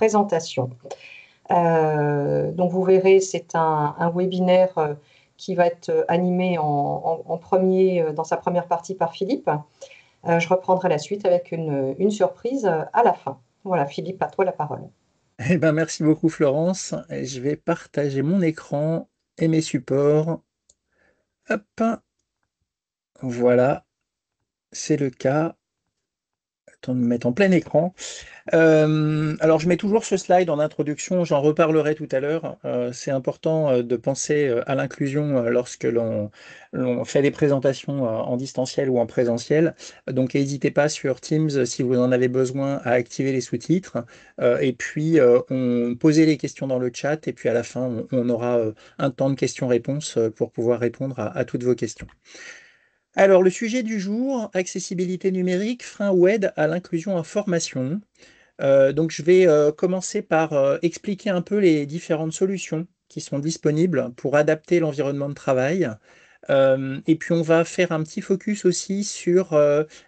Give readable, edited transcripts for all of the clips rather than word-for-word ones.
présentation. Donc vous verrez, c'est un webinaire qui va être animé en premier, dans sa première partie par Philippe. Je reprendrai la suite avec une surprise à la fin. Voilà, Philippe, à toi la parole. Eh ben, merci beaucoup Florence. Et je vais partager mon écran et mes supports. Hop, voilà, c'est le cas. Attends de me mettre en plein écran. Alors, je mets toujours ce slide en introduction, j'en reparlerai tout à l'heure. C'est important de penser à l'inclusion lorsque l'on fait des présentations en distanciel ou en présentiel. Donc, n'hésitez pas sur Teams, si vous en avez besoin, à activer les sous-titres. Et puis, on posez les questions dans le chat. Et puis, à la fin, on aura un temps de questions-réponses pour pouvoir répondre à toutes vos questions. Alors, le sujet du jour, accessibilité numérique, frein ou aide à l'inclusion en formation. Donc, je vais commencer par expliquer un peu les différentes solutions qui sont disponibles pour adapter l'environnement de travail. Et puis, on va faire un petit focus aussi sur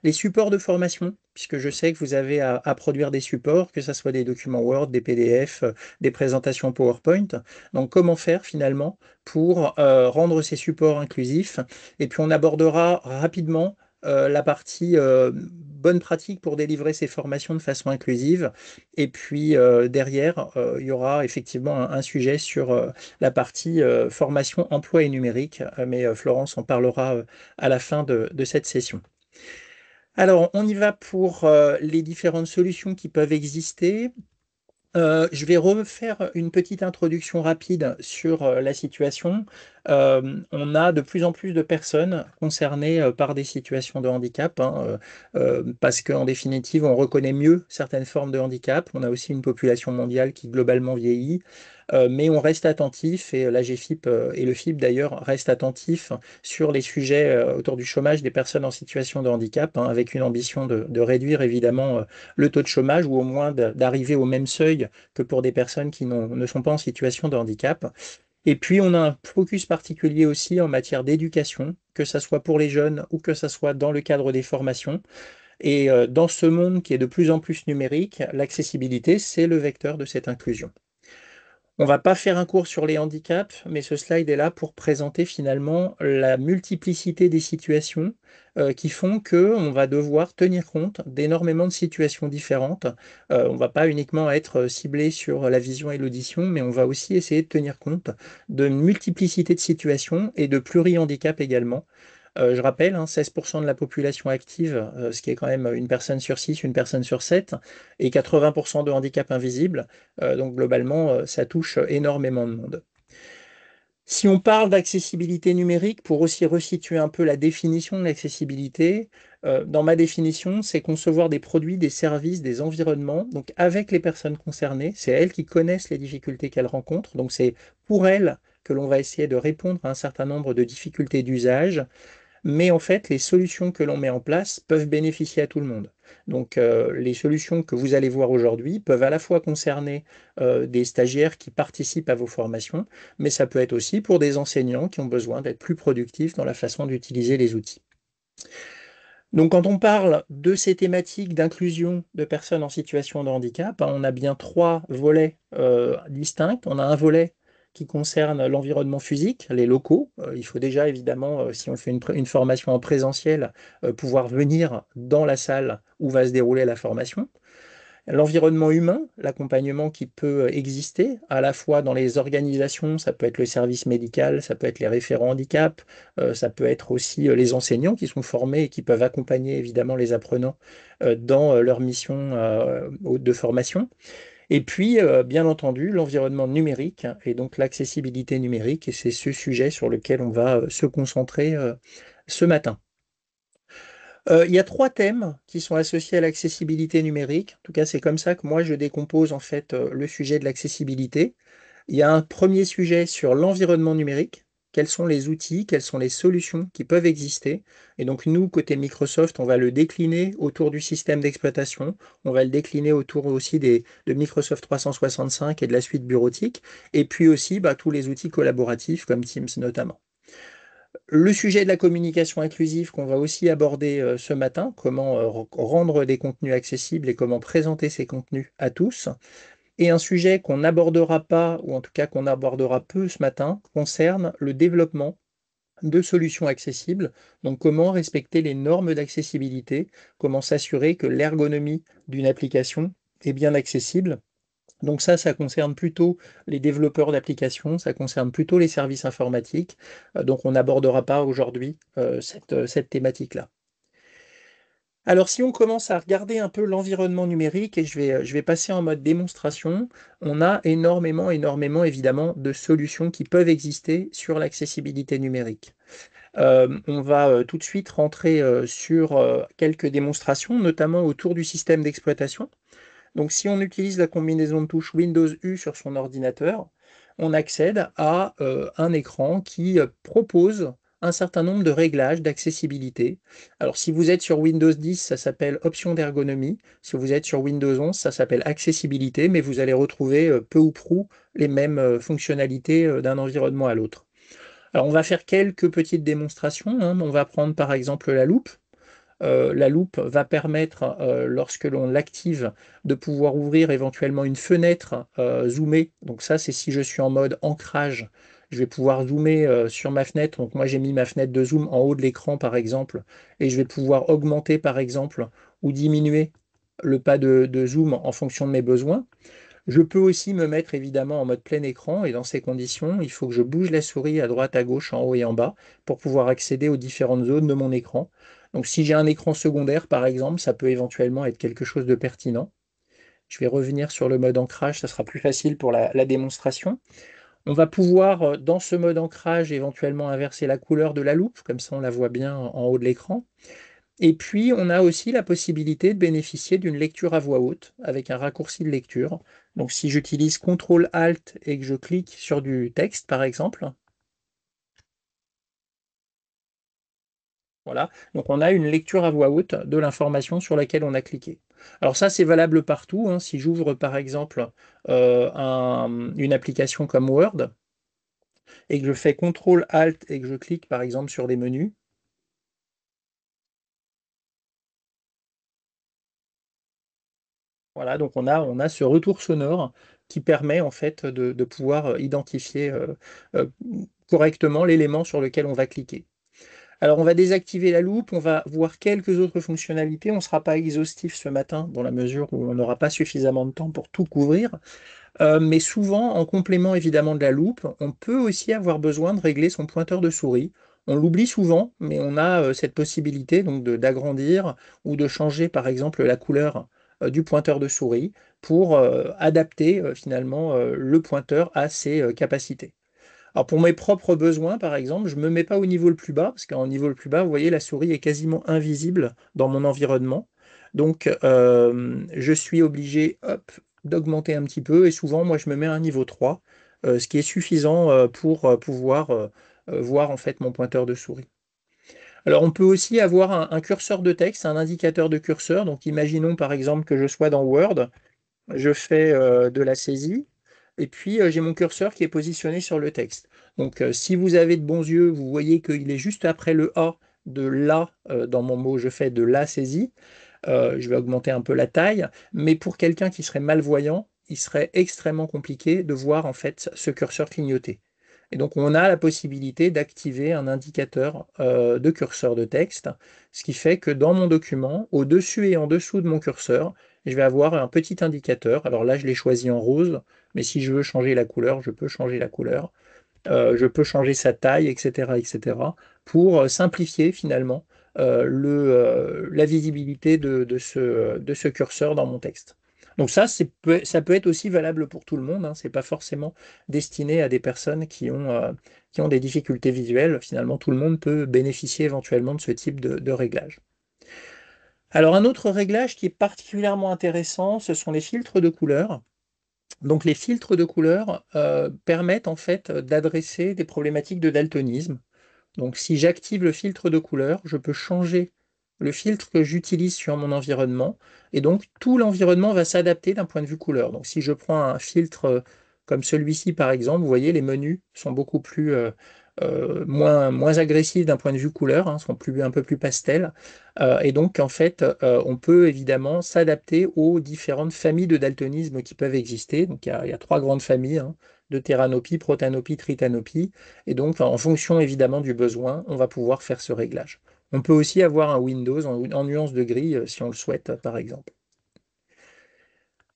les supports de formation, puisque je sais que vous avez à produire des supports, que ce soit des documents Word, des PDF, des présentations PowerPoint. Donc, comment faire finalement pour rendre ces supports inclusifs? Et puis, on abordera rapidement la partie bonne pratique pour délivrer ces formations de façon inclusive. Et puis, derrière, il y aura effectivement un sujet sur la partie formation, emploi et numérique, mais Florence en parlera à la fin de cette session. Alors, on y va pour les différentes solutions qui peuvent exister. Je vais refaire une petite introduction rapide sur la situation. On a de plus en plus de personnes concernées par des situations de handicap, hein, parce qu'en définitive, on reconnaît mieux certaines formes de handicap. On a aussi une population mondiale qui globalement vieillit, mais on reste attentif, et la GFIP et le FIP d'ailleurs restent attentifs sur les sujets autour du chômage des personnes en situation de handicap, hein, avec une ambition de réduire évidemment le taux de chômage, ou au moins d'arriver au même seuil que pour des personnes qui ne sont pas en situation de handicap. Et puis, on a un focus particulier aussi en matière d'éducation, que ce soit pour les jeunes ou que ce soit dans le cadre des formations. Et dans ce monde qui est de plus en plus numérique, l'accessibilité, c'est le vecteur de cette inclusion. On va pas faire un cours sur les handicaps, mais ce slide est là pour présenter finalement la multiplicité des situations qui font que on va devoir tenir compte d'énormément de situations différentes. On va pas uniquement être ciblé sur la vision et l'audition, mais on va aussi essayer de tenir compte de multiplicité de situations et de pluri-handicap également. Je rappelle, hein, 16% de la population active, ce qui est quand même une personne sur 6, une personne sur 7, et 80% de handicap invisible. Donc globalement, ça touche énormément de monde. Si on parle d'accessibilité numérique, pour aussi resituer un peu la définition de l'accessibilité, dans ma définition, c'est concevoir des produits, des services, des environnements, donc avec les personnes concernées. C'est elles qui connaissent les difficultés qu'elles rencontrent. Donc c'est pour elles que l'on va essayer de répondre à un certain nombre de difficultés d'usage, mais en fait, les solutions que l'on met en place peuvent bénéficier à tout le monde. Donc, les solutions que vous allez voir aujourd'hui peuvent à la fois concerner des stagiaires qui participent à vos formations, mais ça peut être aussi pour des enseignants qui ont besoin d'être plus productifs dans la façon d'utiliser les outils. Donc, quand on parle de ces thématiques d'inclusion de personnes en situation de handicap, hein, on a bien trois volets distincts. On a un volet qui concerne l'environnement physique, les locaux. Il faut déjà, évidemment, si on fait une formation en présentiel, pouvoir venir dans la salle où va se dérouler la formation. L'environnement humain, l'accompagnement qui peut exister, à la fois dans les organisations, ça peut être le service médical, ça peut être les référents handicap, ça peut être aussi les enseignants qui sont formés et qui peuvent accompagner évidemment les apprenants dans leur mission de formation. Et puis, bien entendu, l'environnement numérique et donc l'accessibilité numérique, et c'est ce sujet sur lequel on va se concentrer ce matin. Il y a trois thèmes qui sont associés à l'accessibilité numérique. En tout cas, c'est comme ça que moi je décompose en fait le sujet de l'accessibilité. Il y a un premier sujet sur l'environnement numérique. Quels sont les outils, quelles sont les solutions qui peuvent exister? Et donc nous, côté Microsoft, on va le décliner autour du système d'exploitation. On va le décliner autour aussi de Microsoft 365 et de la suite bureautique. Et puis aussi tous les outils collaboratifs comme Teams notamment. Le sujet de la communication inclusive qu'on va aussi aborder ce matin, comment rendre des contenus accessibles et comment présenter ces contenus à tous. Et un sujet qu'on n'abordera pas, ou en tout cas qu'on abordera peu ce matin, concerne le développement de solutions accessibles. Donc comment respecter les normes d'accessibilité, comment s'assurer que l'ergonomie d'une application est bien accessible. Donc ça concerne plutôt les développeurs d'applications, ça concerne plutôt les services informatiques. Donc on n'abordera pas aujourd'hui cette thématique-là. Alors si on commence à regarder un peu l'environnement numérique, et je vais passer en mode démonstration, on a énormément évidemment de solutions qui peuvent exister sur l'accessibilité numérique. On va tout de suite rentrer sur quelques démonstrations, notamment autour du système d'exploitation. Donc si on utilise la combinaison de touches Windows U sur son ordinateur, on accède à un écran qui propose un certain nombre de réglages d'accessibilité. Alors si vous êtes sur Windows 10, ça s'appelle Options d'ergonomie. Si vous êtes sur Windows 11, ça s'appelle Accessibilité, mais vous allez retrouver peu ou prou les mêmes fonctionnalités d'un environnement à l'autre. Alors on va faire quelques petites démonstrations, hein. On va prendre par exemple la loupe. La loupe va permettre, lorsque l'on l'active, de pouvoir ouvrir éventuellement une fenêtre zoomée. Donc ça, c'est si je suis en mode ancrage, je vais pouvoir zoomer sur ma fenêtre. Donc moi, j'ai mis ma fenêtre de zoom en haut de l'écran, par exemple, et je vais pouvoir augmenter, par exemple, ou diminuer le pas de zoom en fonction de mes besoins. Je peux aussi me mettre évidemment en mode plein écran et dans ces conditions, il faut que je bouge la souris à droite, à gauche, en haut et en bas pour pouvoir accéder aux différentes zones de mon écran. Donc si j'ai un écran secondaire par exemple, ça peut éventuellement être quelque chose de pertinent. Je vais revenir sur le mode ancrage, ça sera plus facile pour la démonstration. On va pouvoir, dans ce mode ancrage, éventuellement inverser la couleur de la loupe, comme ça on la voit bien en haut de l'écran. Et puis, on a aussi la possibilité de bénéficier d'une lecture à voix haute avec un raccourci de lecture. Donc, si j'utilise CTRL-ALT et que je clique sur du texte, par exemple, voilà. Donc, on a une lecture à voix haute de l'information sur laquelle on a cliqué. Alors ça, c'est valable partout, hein. Si j'ouvre, par exemple, une application comme Word et que je fais CTRL-ALT et que je clique, par exemple, sur les menus, voilà, donc on a ce retour sonore qui permet en fait de pouvoir identifier euh, correctement l'élément sur lequel on va cliquer. Alors on va désactiver la loupe, on va voir quelques autres fonctionnalités, on ne sera pas exhaustif ce matin dans la mesure où on n'aura pas suffisamment de temps pour tout couvrir. Mais souvent, en complément évidemment de la loupe, on peut aussi avoir besoin de régler son pointeur de souris. On l'oublie souvent, mais on a cette possibilité donc d'agrandir ou de changer par exemple la couleur du pointeur de souris pour adapter finalement le pointeur à ses capacités. Alors pour mes propres besoins, par exemple, je ne me mets pas au niveau le plus bas, parce qu'en niveau le plus bas, vous voyez, la souris est quasiment invisible dans mon environnement. Donc je suis obligé, hop, d'augmenter un petit peu, et souvent, moi, je me mets à un niveau 3, ce qui est suffisant pour pouvoir voir en fait mon pointeur de souris. Alors on peut aussi avoir un curseur de texte, un indicateur de curseur. Donc imaginons par exemple que je sois dans Word, je fais de la saisie, et puis j'ai mon curseur qui est positionné sur le texte. Donc si vous avez de bons yeux, vous voyez qu'il est juste après le A de la dans mon mot, je fais de la saisie. Je vais augmenter un peu la taille, mais pour quelqu'un qui serait malvoyant, il serait extrêmement compliqué de voir en fait ce curseur clignoter. Et donc on a la possibilité d'activer un indicateur de curseur de texte, ce qui fait que dans mon document, au-dessus et en dessous de mon curseur, je vais avoir un petit indicateur. Alors là, je l'ai choisi en rose, mais si je veux changer la couleur, je peux changer la couleur. Je peux changer sa taille, etc., pour simplifier finalement la visibilité de ce curseur dans mon texte. Donc ça, ça peut être aussi valable pour tout le monde, hein. Ce n'est pas forcément destiné à des personnes qui ont des difficultés visuelles. Finalement, tout le monde peut bénéficier éventuellement de ce type de réglage. Alors un autre réglage qui est particulièrement intéressant, ce sont les filtres de couleurs. Donc les filtres de couleurs permettent en fait d'adresser des problématiques de daltonisme. Donc si j'active le filtre de couleur, je peux changer le filtre que j'utilise sur mon environnement et donc tout l'environnement va s'adapter d'un point de vue couleur. Donc si je prends un filtre comme celui-ci par exemple, vous voyez les menus sont beaucoup plus moins agressives d'un point de vue couleur, hein, sont un peu plus pastel. Et donc, en fait, on peut évidemment s'adapter aux différentes familles de daltonisme qui peuvent exister. Donc, il y a trois grandes familles, hein, de téranopie, protanopie, tritanopie. Et donc, en fonction évidemment du besoin, on va pouvoir faire ce réglage. On peut aussi avoir un Windows en nuance de gris si on le souhaite, par exemple.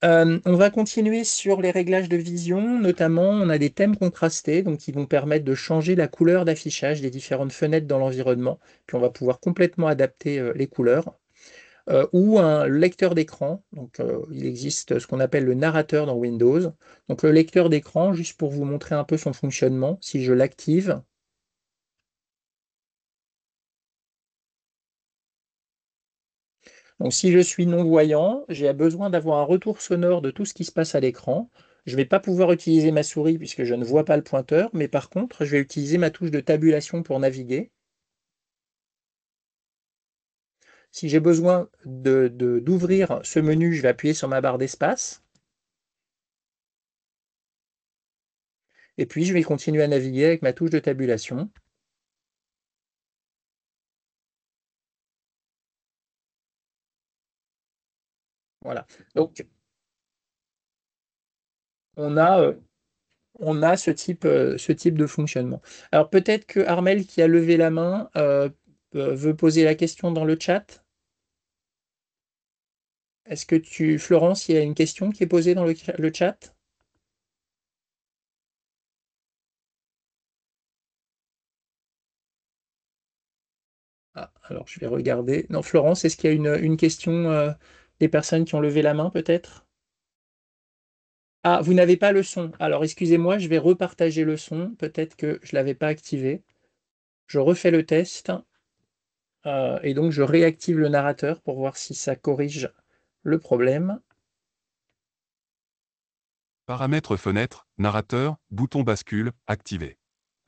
On va continuer sur les réglages de vision, notamment on a des thèmes contrastés, donc qui vont permettre de changer la couleur d'affichage des différentes fenêtres dans l'environnement, puis on va pouvoir complètement adapter les couleurs. Ou un lecteur d'écran, donc il existe ce qu'on appelle le narrateur dans Windows. Donc le lecteur d'écran, juste pour vous montrer un peu son fonctionnement, si je l'active, donc si je suis non-voyant, j'ai besoin d'avoir un retour sonore de tout ce qui se passe à l'écran. Je ne vais pas pouvoir utiliser ma souris puisque je ne vois pas le pointeur, mais par contre, je vais utiliser ma touche de tabulation pour naviguer. Si j'ai besoin d'ouvrir ce menu, je vais appuyer sur ma barre d'espace. Et puis, je vais continuer à naviguer avec ma touche de tabulation. Voilà. Donc, on a, euh, on a ce type de fonctionnement. Alors, peut-être que Armel, qui a levé la main, veut poser la question dans le chat. Est-ce que Florence, il y a une question qui est posée dans le chat? Ah, alors je vais regarder. Non, Florence, est-ce qu'il y a une question des personnes qui ont levé la main, peut-être? Ah, vous n'avez pas le son. Alors, excusez-moi, je vais repartager le son. Peut-être que je ne l'avais pas activé. Je refais le test et donc je réactive le narrateur pour voir si ça corrige le problème. Paramètres fenêtre, narrateur, bouton bascule, activé.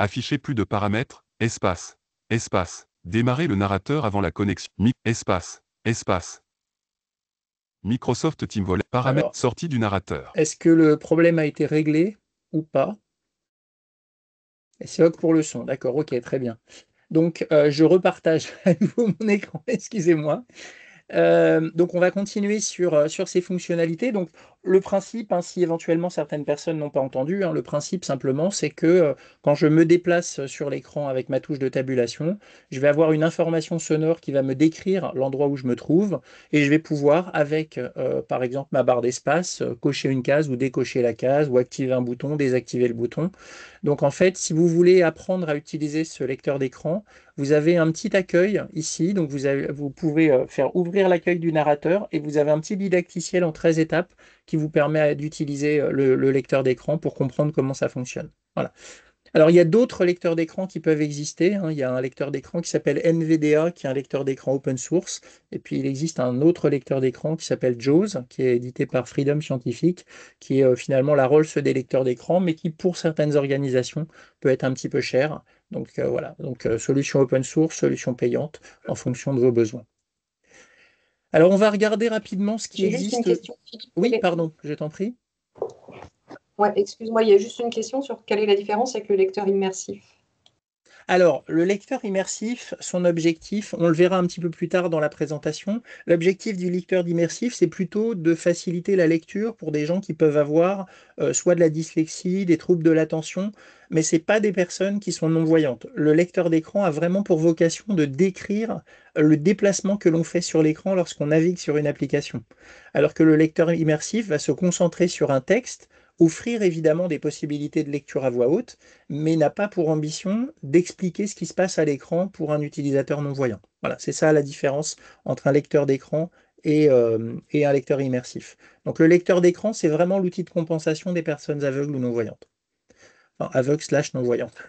Afficher plus de paramètres, espace. Espace. Démarrer le narrateur avant la connexion. Espace. Espace. Microsoft Team Volley. Paramètres. Alors, Sortie du narrateur. est-ce que le problème a été réglé ou pas? Et c'est OK pour le son. D'accord, OK, très bien. Donc, je repartage à nouveau mon écran, excusez-moi. Donc on va continuer sur ces fonctionnalités. Donc le principe, hein, si éventuellement certaines personnes n'ont pas entendu, hein, le principe simplement c'est que quand je me déplace sur l'écran avec ma touche de tabulation, je vais avoir une information sonore qui va me décrire l'endroit où je me trouve et je vais pouvoir avec par exemple ma barre d'espace cocher une case ou décocher la case ou activer un bouton, désactiver le bouton. Donc en fait, si vous voulez apprendre à utiliser ce lecteur d'écran, vous avez un petit accueil ici, donc vous pouvez faire ouvrir l'accueil du narrateur et vous avez un petit didacticiel en 13 étapes qui vous permet d'utiliser le lecteur d'écran pour comprendre comment ça fonctionne. Voilà. Alors, il y a d'autres lecteurs d'écran qui peuvent exister, hein. Il y a un lecteur d'écran qui s'appelle NVDA, qui est un lecteur d'écran open source. Et puis, il existe un autre lecteur d'écran qui s'appelle JAWS, qui est édité par Freedom Scientific, qui est finalement la Rolls des lecteurs d'écran, mais qui, pour certaines organisations, peut être un petit peu cher. Donc, voilà. Donc, solution open source, solution payante, en fonction de vos besoins. Alors, on va regarder rapidement ce qui J'ai juste une existe. question, Philippe. Oui, pardon, je t'en prie. Ouais, excuse-moi, il y a juste une question sur quelle est la différence avec le lecteur immersif. Alors, le lecteur immersif, son objectif, on le verra un petit peu plus tard dans la présentation, l'objectif du lecteur immersif, c'est plutôt de faciliter la lecture pour des gens qui peuvent avoir soit de la dyslexie, des troubles de l'attention, mais ce n'est pas des personnes qui sont non-voyantes. Le lecteur d'écran a vraiment pour vocation de décrire le déplacement que l'on fait sur l'écran lorsqu'on navigue sur une application. Alors que le lecteur immersif va se concentrer sur un texte, offrir évidemment des possibilités de lecture à voix haute, mais n'a pas pour ambition d'expliquer ce qui se passe à l'écran pour un utilisateur non-voyant. Voilà, c'est ça la différence entre un lecteur d'écran et un lecteur immersif. Donc le lecteur d'écran, c'est vraiment l'outil de compensation des personnes aveugles ou non-voyantes. Enfin, aveugles slash non-voyantes.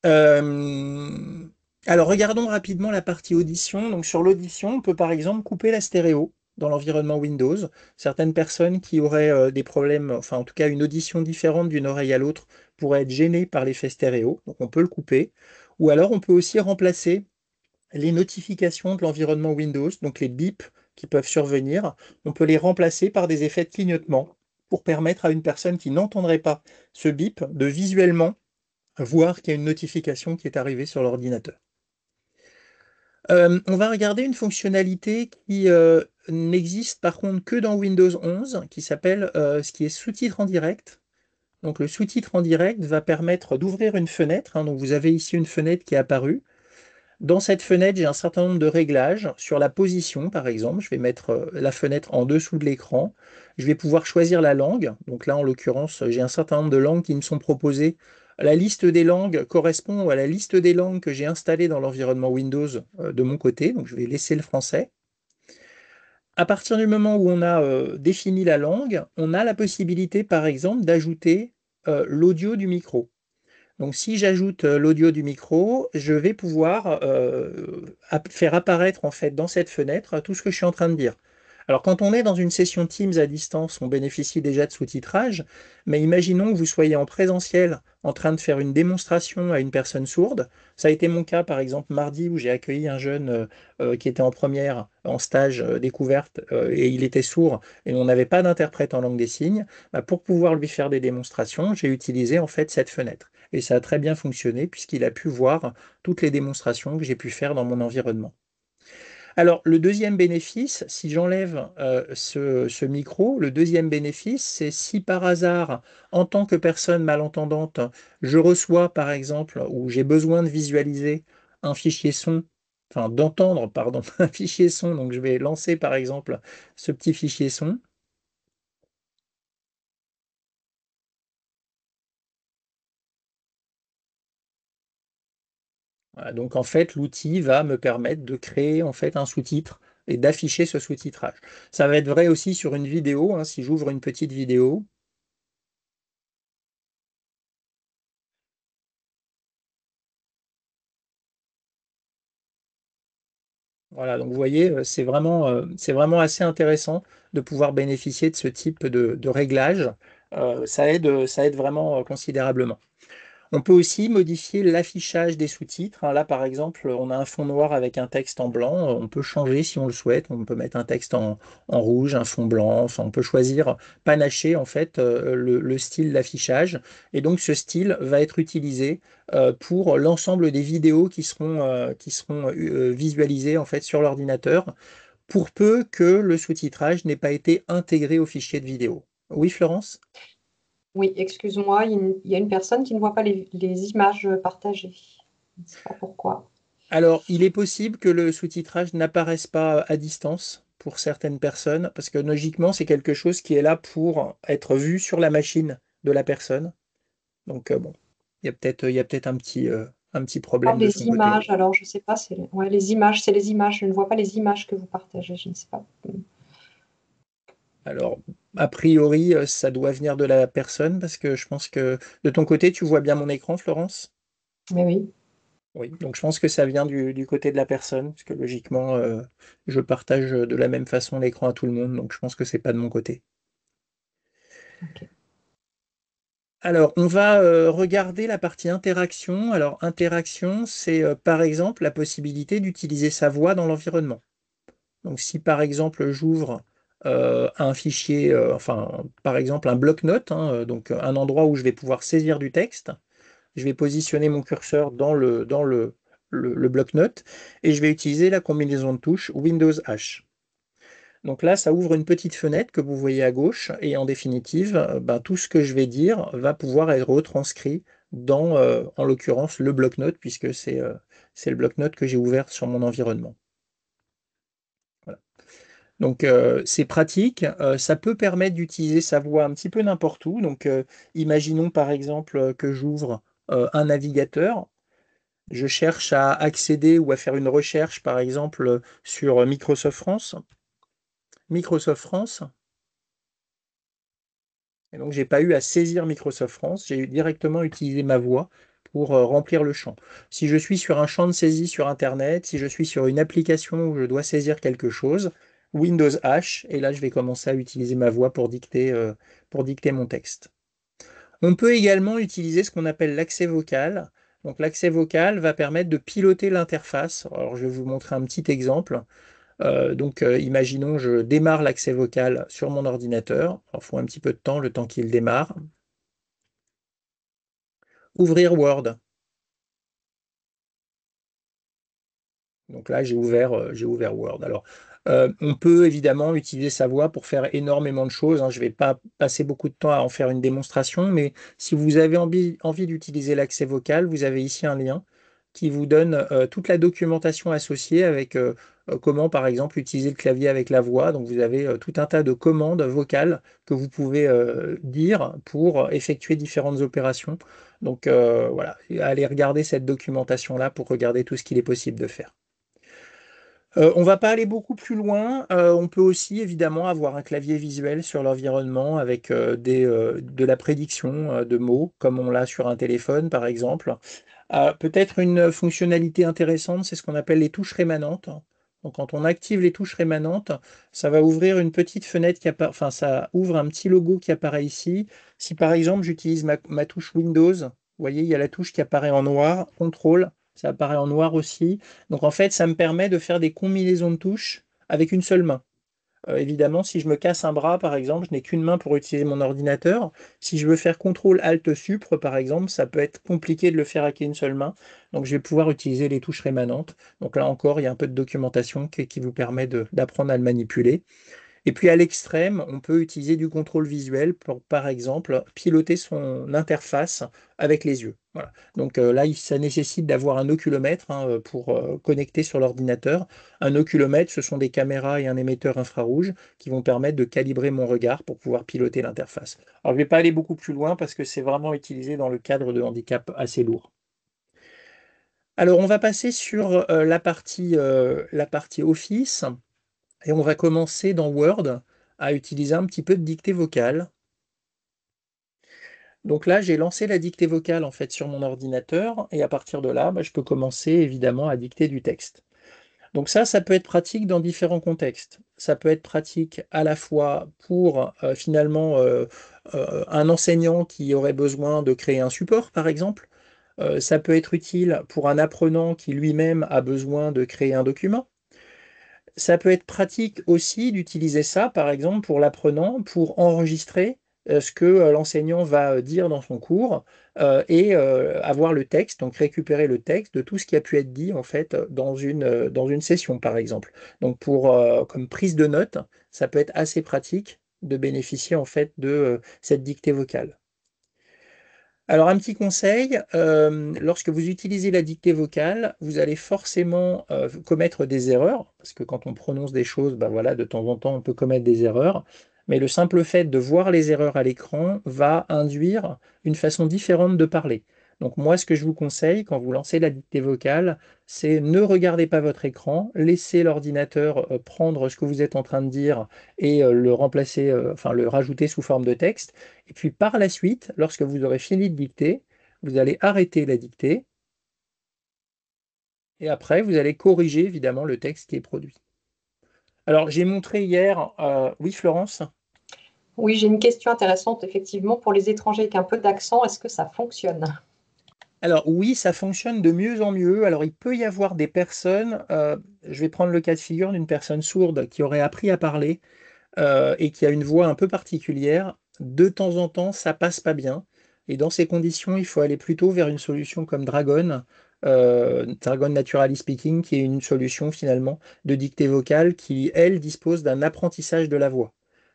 Euh, alors, regardons rapidement la partie audition. Donc, sur l'audition, on peut par exemple couper la stéréo dans l'environnement Windows. Certaines personnes qui auraient des problèmes, enfin en tout cas une audition différente d'une oreille à l'autre, pourraient être gênées par l'effet stéréo. Donc, on peut le couper. Ou alors, on peut aussi remplacer les notifications de l'environnement Windows, donc les bips qui peuvent survenir. On peut les remplacer par des effets de clignotement pour permettre à une personne qui n'entendrait pas ce bip de visuellement voir qu'il y a une notification qui est arrivée sur l'ordinateur. On va regarder une fonctionnalité qui n'existe par contre que dans Windows 11, qui s'appelle ce qui est sous-titre en direct. Donc le sous-titre en direct va permettre d'ouvrir une fenêtre, hein. Donc vous avez ici une fenêtre qui est apparue. Dans cette fenêtre, j'ai un certain nombre de réglages sur la position, par exemple. Je vais mettre la fenêtre en dessous de l'écran. Je vais pouvoir choisir la langue. Donc là, en l'occurrence, j'ai un certain nombre de langues qui me sont proposées. La liste des langues correspond à la liste des langues que j'ai installées dans l'environnement Windows de mon côté. Donc je vais laisser le français. À partir du moment où on a défini la langue, on a la possibilité, par exemple, d'ajouter l'audio du micro. Donc si j'ajoute l'audio du micro, je vais pouvoir faire apparaître en fait dans cette fenêtre tout ce que je suis en train de dire. Alors quand on est dans une session Teams à distance, on bénéficie déjà de sous-titrage, mais imaginons que vous soyez en présentiel en train de faire une démonstration à une personne sourde. Ça a été mon cas par exemple mardi où j'ai accueilli un jeune qui était en première, en stage découverte, et il était sourd et on n'avait pas d'interprète en langue des signes. Bah, pour pouvoir lui faire des démonstrations, j'ai utilisé en fait cette fenêtre. Et ça a très bien fonctionné puisqu'il a pu voir toutes les démonstrations que j'ai pu faire dans mon environnement. Alors, le deuxième bénéfice, si j'enlève ce micro, le deuxième bénéfice, c'est si par hasard, en tant que personne malentendante, je reçois par exemple, ou j'ai besoin de visualiser un fichier son, enfin d'entendre, pardon, un fichier son, donc je vais lancer par exemple ce petit fichier son. Voilà, donc en fait, l'outil va me permettre de créer en fait un sous-titre et d'afficher ce sous-titrage. Ça va être vrai aussi sur une vidéo, hein, si j'ouvre une petite vidéo. Voilà, donc vous voyez, c'est vraiment assez intéressant de pouvoir bénéficier de ce type de réglage. Ça aide vraiment considérablement. On peut aussi modifier l'affichage des sous-titres, hein. Là, par exemple, on a un fond noir avec un texte en blanc. On peut changer si on le souhaite. On peut mettre un texte en rouge, un fond blanc. Enfin, on peut choisir, panacher en fait le style d'affichage. Et donc, ce style va être utilisé pour l'ensemble des vidéos qui seront visualisées en fait sur l'ordinateur, pour peu que le sous-titrage n'ait pas été intégré au fichier de vidéo. Oui, Florence? Oui, excuse-moi, il y a une personne qui ne voit pas les images partagées. Je ne sais pas pourquoi. Alors, il est possible que le sous-titrage n'apparaisse pas à distance pour certaines personnes, parce que logiquement, c'est quelque chose qui est là pour être vu sur la machine de la personne. Donc, bon, il y a peut-être un petit Parle problème de son des côté. images, alors je ne sais pas, ouais, les images, c'est les images, je ne vois pas les images que vous partagez, je ne sais pas. Alors, a priori, ça doit venir de la personne, parce que je pense que de ton côté, tu vois bien mon écran, Florence? Mais oui, Oui, donc je pense que ça vient du côté de la personne, parce que logiquement, je partage de la même façon l'écran à tout le monde, donc je pense que c'est pas de mon côté. ok. Alors, on va regarder la partie interaction. Alors, interaction, c'est par exemple la possibilité d'utiliser sa voix dans l'environnement. Donc, si par exemple j'ouvre un fichier, enfin, par exemple un bloc-notes, hein, donc un endroit où je vais pouvoir saisir du texte, je vais positionner mon curseur le bloc-notes et je vais utiliser la combinaison de touches Windows H. Donc là, ça ouvre une petite fenêtre que vous voyez à gauche et en définitive, ben, tout ce que je vais dire va pouvoir être retranscrit dans, en l'occurrence, le bloc-notes puisque c'est le bloc-notes que j'ai ouvert sur mon environnement. Voilà. Donc c'est pratique, ça peut permettre d'utiliser sa voix un petit peu n'importe où. Donc imaginons par exemple que j'ouvre un navigateur, je cherche à accéder ou à faire une recherche par exemple sur Microsoft France. Microsoft France. Et donc, j'ai pas eu à saisir Microsoft France, j'ai directement utilisé ma voix pour remplir le champ. Si je suis sur un champ de saisie sur Internet, si je suis sur une application où je dois saisir quelque chose, Windows H, et là, je vais commencer à utiliser ma voix pour dicter mon texte. On peut également utiliser ce qu'on appelle l'accès vocal. Donc, l'accès vocal va permettre de piloter l'interface. Alors, je vais vous montrer un petit exemple. Imaginons, je démarre l'accès vocal sur mon ordinateur. Il faut un petit peu de temps, le temps qu'il démarre. Ouvrir Word. Donc là, j'ai ouvert Word. Alors, on peut évidemment utiliser sa voix pour faire énormément de choses, hein. Je ne vais pas passer beaucoup de temps à en faire une démonstration, mais si vous avez envie d'utiliser l'accès vocal, vous avez ici un lien qui vous donne toute la documentation associée avec comment, par exemple, utiliser le clavier avec la voix. Donc, vous avez tout un tas de commandes vocales que vous pouvez dire pour effectuer différentes opérations. Donc, voilà, allez regarder cette documentation-là pour regarder tout ce qu'il est possible de faire. On va pas aller beaucoup plus loin. On peut aussi évidemment avoir un clavier visuel sur l'environnement avec de la prédiction de mots, comme on l'a sur un téléphone par exemple. Peut-être une fonctionnalité intéressante, c'est ce qu'on appelle les touches rémanentes. Donc, quand on active les touches rémanentes, ça va ouvrir une petite fenêtre enfin, ça ouvre un petit logo qui apparaît ici. Si par exemple j'utilise ma touche Windows, vous voyez, il y a la touche qui apparaît en noir, contrôle, ça apparaît en noir aussi. Donc en fait, ça me permet de faire des combinaisons de touches avec une seule main. Évidemment, si je me casse un bras, par exemple, je n'ai qu'une main pour utiliser mon ordinateur. Si je veux faire CTRL-ALT-SUPRE, par exemple, ça peut être compliqué de le faire avec une seule main. Donc, je vais pouvoir utiliser les touches rémanentes. Donc là encore, il y a un peu de documentation qui vous permet d'apprendre à le manipuler. Et puis à l'extrême, on peut utiliser du contrôle visuel pour, par exemple, piloter son interface avec les yeux. Voilà. Donc là, ça nécessite d'avoir un oculomètre, hein, pour connecter sur l'ordinateur. Un oculomètre, ce sont des caméras et un émetteur infrarouge qui vont permettre de calibrer mon regard pour pouvoir piloter l'interface. Alors je ne vais pas aller beaucoup plus loin parce que c'est vraiment utilisé dans le cadre de handicap assez lourd. Alors on va passer sur la partie Office. Et on va commencer dans Word à utiliser un petit peu de dictée vocale. Donc là, j'ai lancé la dictée vocale en fait sur mon ordinateur et à partir de là, je peux commencer évidemment à dicter du texte. Donc ça peut être pratique dans différents contextes. Ça peut être pratique à la fois pour finalement un enseignant qui aurait besoin de créer un support, par exemple. Ça peut être utile pour un apprenant qui lui-même a besoin de créer un document. Ça peut être pratique aussi d'utiliser ça, par exemple, pour l'apprenant, pour enregistrer ce que l'enseignant va dire dans son cours et avoir le texte, donc récupérer le texte de tout ce qui a pu être dit en fait dans une session, par exemple. Donc comme prise de notes, ça peut être assez pratique de bénéficier en fait de cette dictée vocale. Alors, un petit conseil, lorsque vous utilisez la dictée vocale, vous allez forcément commettre des erreurs, parce que quand on prononce des choses, voilà, de temps en temps, on peut commettre des erreurs. Mais le simple fait de voir les erreurs à l'écran va induire une façon différente de parler. Donc moi, ce que je vous conseille quand vous lancez la dictée vocale, c'est ne regardez pas votre écran, laissez l'ordinateur prendre ce que vous êtes en train de dire et le remplacer, enfin le rajouter sous forme de texte. Et puis par la suite, lorsque vous aurez fini de dicter, vous allez arrêter la dictée et après, vous allez corriger évidemment le texte qui est produit. Alors, j'ai montré hier, oui Florence? Oui, j'ai une question intéressante, effectivement, pour les étrangers avec un peu d'accent, est-ce que ça fonctionne? Alors oui, ça fonctionne de mieux en mieux. Alors il peut y avoir des personnes, je vais prendre le cas de figure d'une personne sourde qui aurait appris à parler et qui a une voix un peu particulière. De temps en temps, ça passe pas bien. Et dans ces conditions, il faut aller plutôt vers une solution comme Dragon, Dragon Naturally Speaking, qui est une solution finalement de dictée vocale qui, elle, dispose d'un apprentissage de la voix.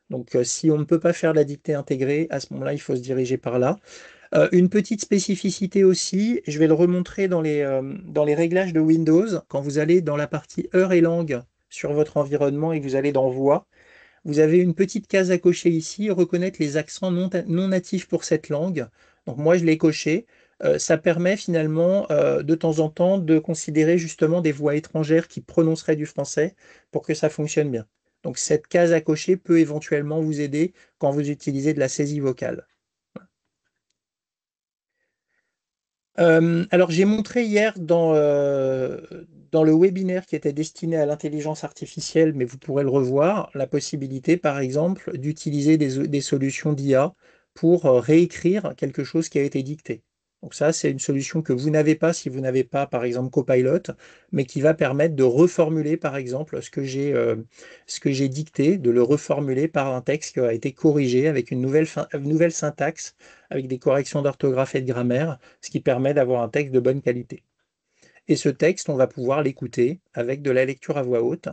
Donc si on ne peut pas faire la dictée intégrée, à ce moment-là, il faut se diriger par là. Une petite spécificité aussi, je vais le remontrer dans les réglages de Windows. Quand vous allez dans la partie heure et langue sur votre environnement et que vous allez dans voix, vous avez une petite case à cocher ici, reconnaître les accents non natifs pour cette langue. Donc moi, je l'ai coché. Ça permet finalement de temps en temps de considérer justement des voix étrangères qui prononceraient du français pour que ça fonctionne bien. Donc cette case à cocher peut éventuellement vous aider quand vous utilisez de la saisie vocale. Alors, j'ai montré hier dans le webinaire qui était destiné à l'intelligence artificielle, mais vous pourrez le revoir, la possibilité, par exemple, d'utiliser des solutions d'IA pour réécrire quelque chose qui a été dicté. Donc ça, c'est une solution que vous n'avez pas si vous n'avez pas, par exemple, Copilot, mais qui va permettre de reformuler, par exemple, ce que j'ai dicté, de le reformuler par un texte qui a été corrigé avec une nouvelle syntaxe, avec des corrections d'orthographe et de grammaire, ce qui permet d'avoir un texte de bonne qualité. Et ce texte, on va pouvoir l'écouter avec de la lecture à voix haute.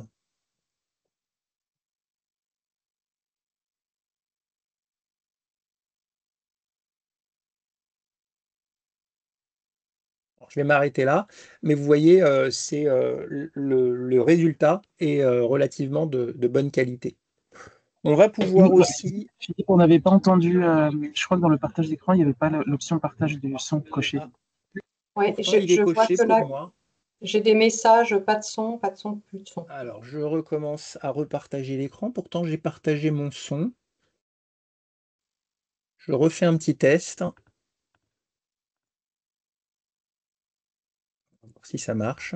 Je vais m'arrêter là, mais vous voyez, le résultat est relativement de bonne qualité. On va pouvoir aussi. Philippe, on n'avait pas entendu, je crois que dans le partage d'écran, il n'y avait pas l'option partage du son coché. Oui, Pourtant, il est je vois coché que pour là, moi. j'ai des messages, pas de son, pas de son, plus de son. Alors, je recommence à repartager l'écran. Pourtant, j'ai partagé mon son. Je refais un petit test. On va voir si ça marche.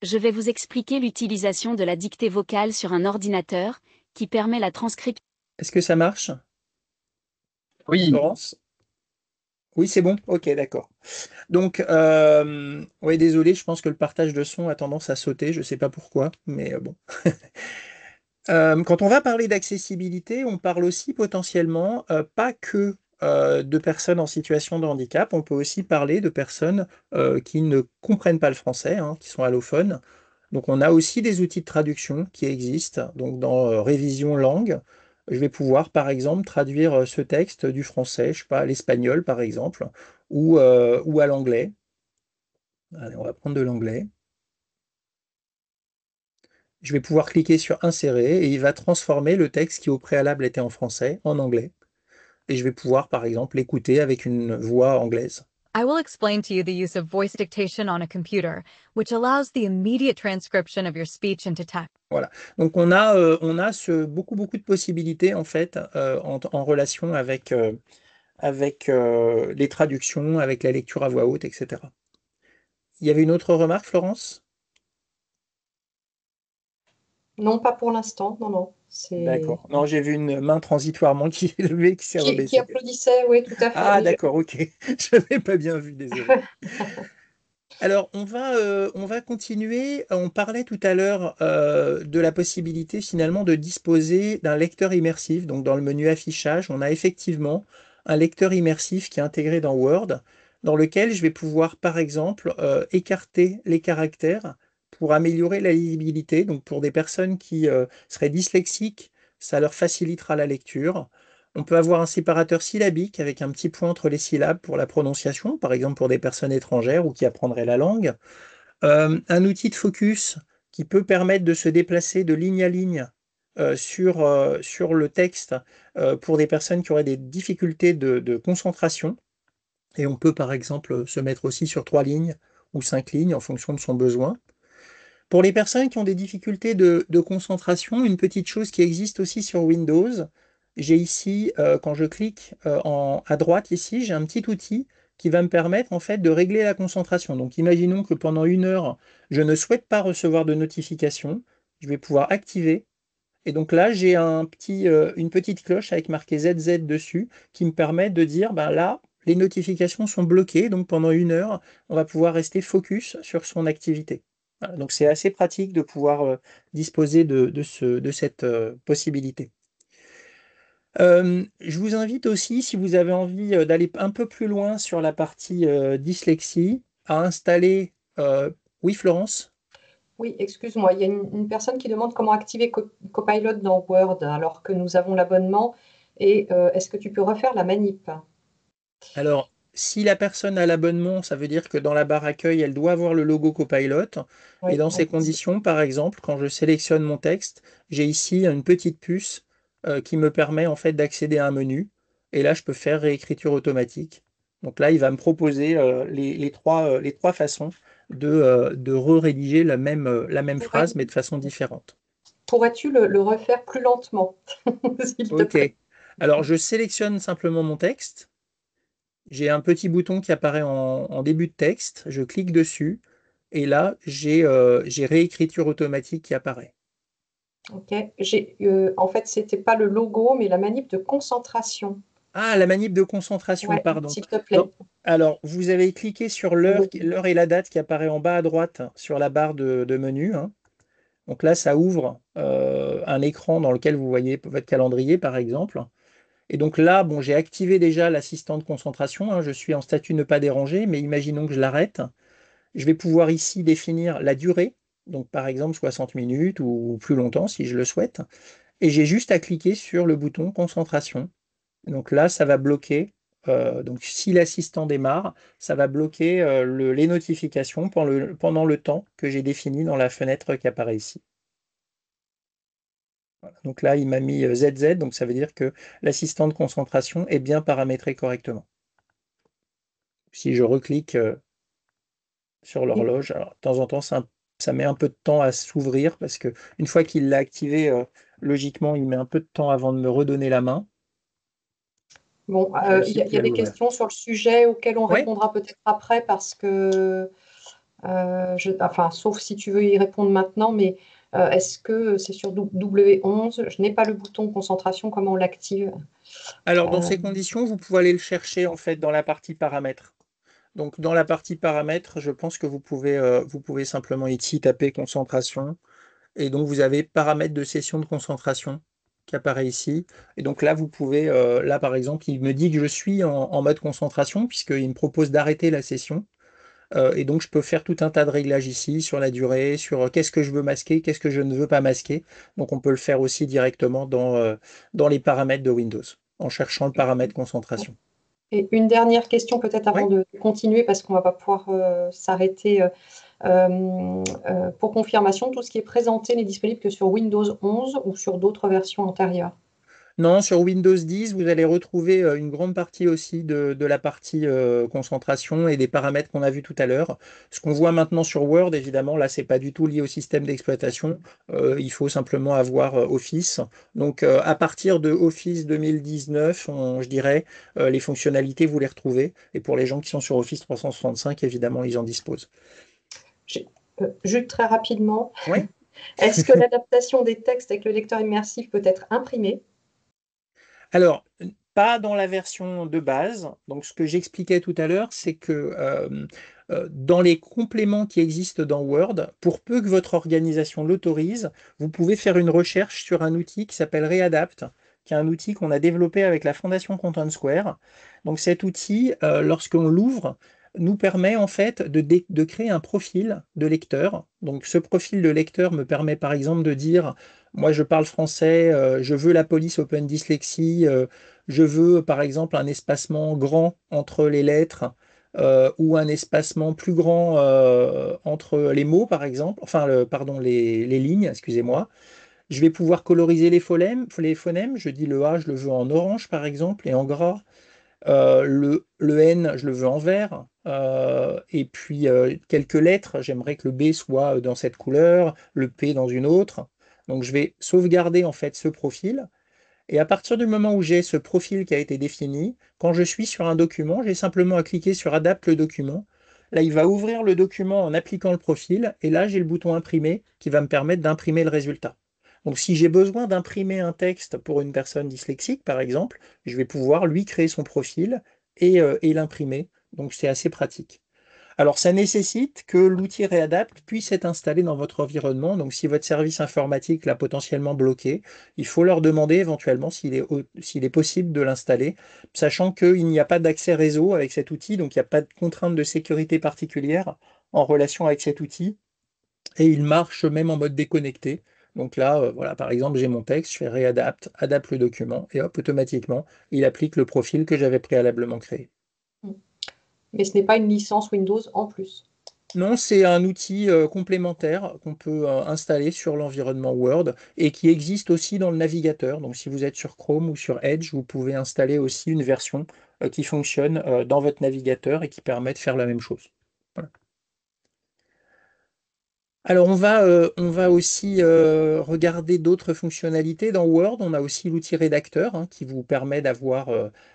Je vais vous expliquer l'utilisation de la dictée vocale sur un ordinateur, qui permet la transcription. Est-ce que ça marche, Oui, Florence? Oui, c'est bon? Ok, d'accord. Donc, oui, désolé, je pense que le partage de son a tendance à sauter. Je ne sais pas pourquoi, mais bon. Quand on va parler d'accessibilité, on parle aussi potentiellement pas que de personnes en situation de handicap, on peut aussi parler de personnes qui ne comprennent pas le français, hein, qui sont allophones. Donc on a aussi des outils de traduction qui existent. Donc dans Révision langue, je vais pouvoir par exemple traduire ce texte du français, je sais pas, à l'espagnol par exemple, ou à l'anglais. Allez, on va prendre de l'anglais. Je vais pouvoir cliquer sur Insérer et il va transformer le texte qui au préalable était en français en anglais. Et je vais pouvoir, par exemple, l'écouter avec une voix anglaise. I will explain to you the use of voice dictation on a computer, which allows the immediate transcription of your speech into text. Voilà. Donc on a beaucoup, beaucoup de possibilités en fait en relation avec les traductions, avec la lecture à voix haute, etc. Il y avait une autre remarque, Florence? Non, pas pour l'instant, non, non. C'est D'accord. Non, j'ai vu une main transitoirement qui est levée, qui s'est qui rebaissée. applaudissait, oui, tout à fait. Ah, Mais d'accord, ok. Je n'avais pas bien vu, désolé. Alors, on va continuer. On parlait tout à l'heure de la possibilité finalement de disposer d'un lecteur immersif. Donc, dans le menu affichage, on a effectivement un lecteur immersif qui est intégré dans Word, dans lequel je vais pouvoir, par exemple, écarter les caractères pour améliorer la lisibilité. Donc, pour des personnes qui seraient dyslexiques, ça leur facilitera la lecture. On peut avoir un séparateur syllabique avec un petit point entre les syllabes pour la prononciation, par exemple pour des personnes étrangères ou qui apprendraient la langue. Un outil de focus qui peut permettre de se déplacer de ligne à ligne sur le texte pour des personnes qui auraient des difficultés de concentration. Et on peut par exemple se mettre aussi sur 3 lignes ou 5 lignes en fonction de son besoin. Pour les personnes qui ont des difficultés de concentration, une petite chose qui existe aussi sur Windows, j'ai ici, quand je clique à droite ici, j'ai un petit outil qui va me permettre en fait de régler la concentration. Donc imaginons que pendant 1 heure, je ne souhaite pas recevoir de notification, je vais pouvoir activer. Et donc là, j'ai une petite cloche avec marqué ZZ dessus qui me permet de dire, ben là, les notifications sont bloquées, donc pendant 1 heure, on va pouvoir rester focus sur son activité. Voilà, donc c'est assez pratique de pouvoir disposer de cette possibilité. Je vous invite aussi, si vous avez envie d'aller un peu plus loin sur la partie dyslexie, à installer. Oui, Florence? oui, excuse-moi, il y a une personne qui demande comment activer Copilot dans Word alors que nous avons l'abonnement. Et est-ce que tu peux refaire la manip? Alors, si la personne a l'abonnement, ça veut dire que dans la barre accueil, elle doit avoir le logo Copilot. Et Oui, dans ces conditions, par exemple, quand je sélectionne mon texte, j'ai ici une petite puce qui me permet en fait d'accéder à un menu. Et là, je peux faire réécriture automatique. Donc là, il va me proposer les trois façons de re-rédiger la même phrase, mais de façon différente. pourrais-tu le refaire plus lentement, s'il te OK. plaît? Alors, je sélectionne simplement mon texte. J'ai un petit bouton qui apparaît en début de texte, je clique dessus et là j'ai réécriture automatique qui apparaît. Ok. En fait, c'était pas le logo, mais la manip de concentration. Ah, la manip de concentration, Ouais, pardon. s'il te plaît. Non. Alors, vous avez cliqué sur l'heure et la date qui apparaît en bas à droite sur la barre de menu, hein. Donc là, ça ouvre un écran dans lequel vous voyez votre calendrier, par exemple. Et donc là, bon, j'ai activé déjà l'assistant de concentration, hein. Je suis en statut ne pas déranger, mais imaginons que je l'arrête. Je vais pouvoir ici définir la durée, donc par exemple 60 minutes ou plus longtemps si je le souhaite. Et j'ai juste à cliquer sur le bouton concentration. Donc là, ça va bloquer. Donc si l'assistant démarre, ça va bloquer les notifications pendant le temps que j'ai défini dans la fenêtre qui apparaît ici. Donc là, il m'a mis ZZ, donc ça veut dire que l'assistant de concentration est bien paramétré correctement. Si je reclique sur Et, l'horloge, alors de temps en temps, ça met un peu de temps à s'ouvrir parce que une fois qu'il l'a activé, logiquement, il met un peu de temps avant de me redonner la main. bon, J'ai réussi il y plus a à des l'ouvrir. questions sur le sujet auxquelles on Oui, répondra peut-être après parce que, enfin, sauf si tu veux y répondre maintenant, mais est-ce que c'est sur W11? Je n'ai pas le bouton concentration, comment on l'active? alors dans Euh, ces conditions, vous pouvez aller le chercher en fait dans la partie paramètres. Donc dans la partie paramètres, je pense que vous pouvez simplement ici taper concentration. Et donc, vous avez paramètres de session de concentration qui apparaît ici. Et donc là, vous pouvez, là par exemple, il me dit que je suis en mode concentration puisqu'il me propose d'arrêter la session. Et donc, je peux faire tout un tas de réglages ici sur la durée, sur qu'est-ce que je veux masquer, qu'est-ce que je ne veux pas masquer. Donc, on peut le faire aussi directement dans les paramètres de Windows en cherchant le paramètre concentration. et une dernière question peut-être avant Oui. de continuer parce qu'on va pas pouvoir s'arrêter. Pour confirmation, tout ce qui est présenté n'est disponible que sur Windows 11 ou sur d'autres versions antérieures. Non, sur Windows 10, vous allez retrouver une grande partie aussi de la partie concentration et des paramètres qu'on a vus tout à l'heure. Ce qu'on voit maintenant sur Word, évidemment, là, c'est pas du tout lié au système d'exploitation. Il faut simplement avoir Office. Donc, à partir de Office 2019, je dirais, les fonctionnalités, vous les retrouvez. Et pour les gens qui sont sur Office 365, évidemment, ils en disposent. Juste très rapidement, Oui. est-ce que l'adaptation des textes avec le lecteur immersif peut être imprimée? Alors, pas dans la version de base. Donc, ce que j'expliquais tout à l'heure, c'est que dans les compléments qui existent dans Word, pour peu que votre organisation l'autorise, vous pouvez faire une recherche sur un outil qui s'appelle Readapt, qui est un outil qu'on a développé avec la Fondation Content Square. Donc, cet outil, lorsqu'on l'ouvre, nous permet en fait de créer un profil de lecteur. Donc, ce profil de lecteur me permet par exemple de dire moi, je parle français, je veux la police Open Dyslexie, je veux par exemple un espacement grand entre les lettres ou un espacement plus grand entre les mots, par exemple, enfin, pardon, les lignes, excusez-moi. Je vais pouvoir coloriser les phonèmes. Je dis le A, je le veux en orange, par exemple, et en gras. Le N, je le veux en vert. Et puis quelques lettres, j'aimerais que le B soit dans cette couleur, le P dans une autre. Donc je vais sauvegarder en fait ce profil. Et à partir du moment où j'ai ce profil qui a été défini, quand je suis sur un document, j'ai simplement à cliquer sur Adapte le document. Là, il va ouvrir le document en appliquant le profil. Et là, j'ai le bouton imprimer qui va me permettre d'imprimer le résultat. Donc, si j'ai besoin d'imprimer un texte pour une personne dyslexique, par exemple, je vais pouvoir lui créer son profil et l'imprimer. Donc, c'est assez pratique. Alors, ça nécessite que l'outil Readapt puisse être installé dans votre environnement. Donc, si votre service informatique l'a potentiellement bloqué, il faut leur demander éventuellement s'il est possible de l'installer, sachant qu'il n'y a pas d'accès réseau avec cet outil, donc il n'y a pas de contrainte de sécurité particulière en relation avec cet outil, et il marche même en mode déconnecté. Donc là, voilà, par exemple, j'ai mon texte, je fais Readapt, adapte le document, et hop, automatiquement, il applique le profil que j'avais préalablement créé. Mais ce n'est pas une licence Windows en plus. Non, c'est un outil complémentaire qu'on peut installer sur l'environnement Word et qui existe aussi dans le navigateur. Donc, si vous êtes sur Chrome ou sur Edge, vous pouvez installer aussi une version qui fonctionne dans votre navigateur et qui permet de faire la même chose. Voilà. Alors, on va aussi regarder d'autres fonctionnalités dans Word. On a aussi l'outil rédacteur hein, qui vous permet d'avoir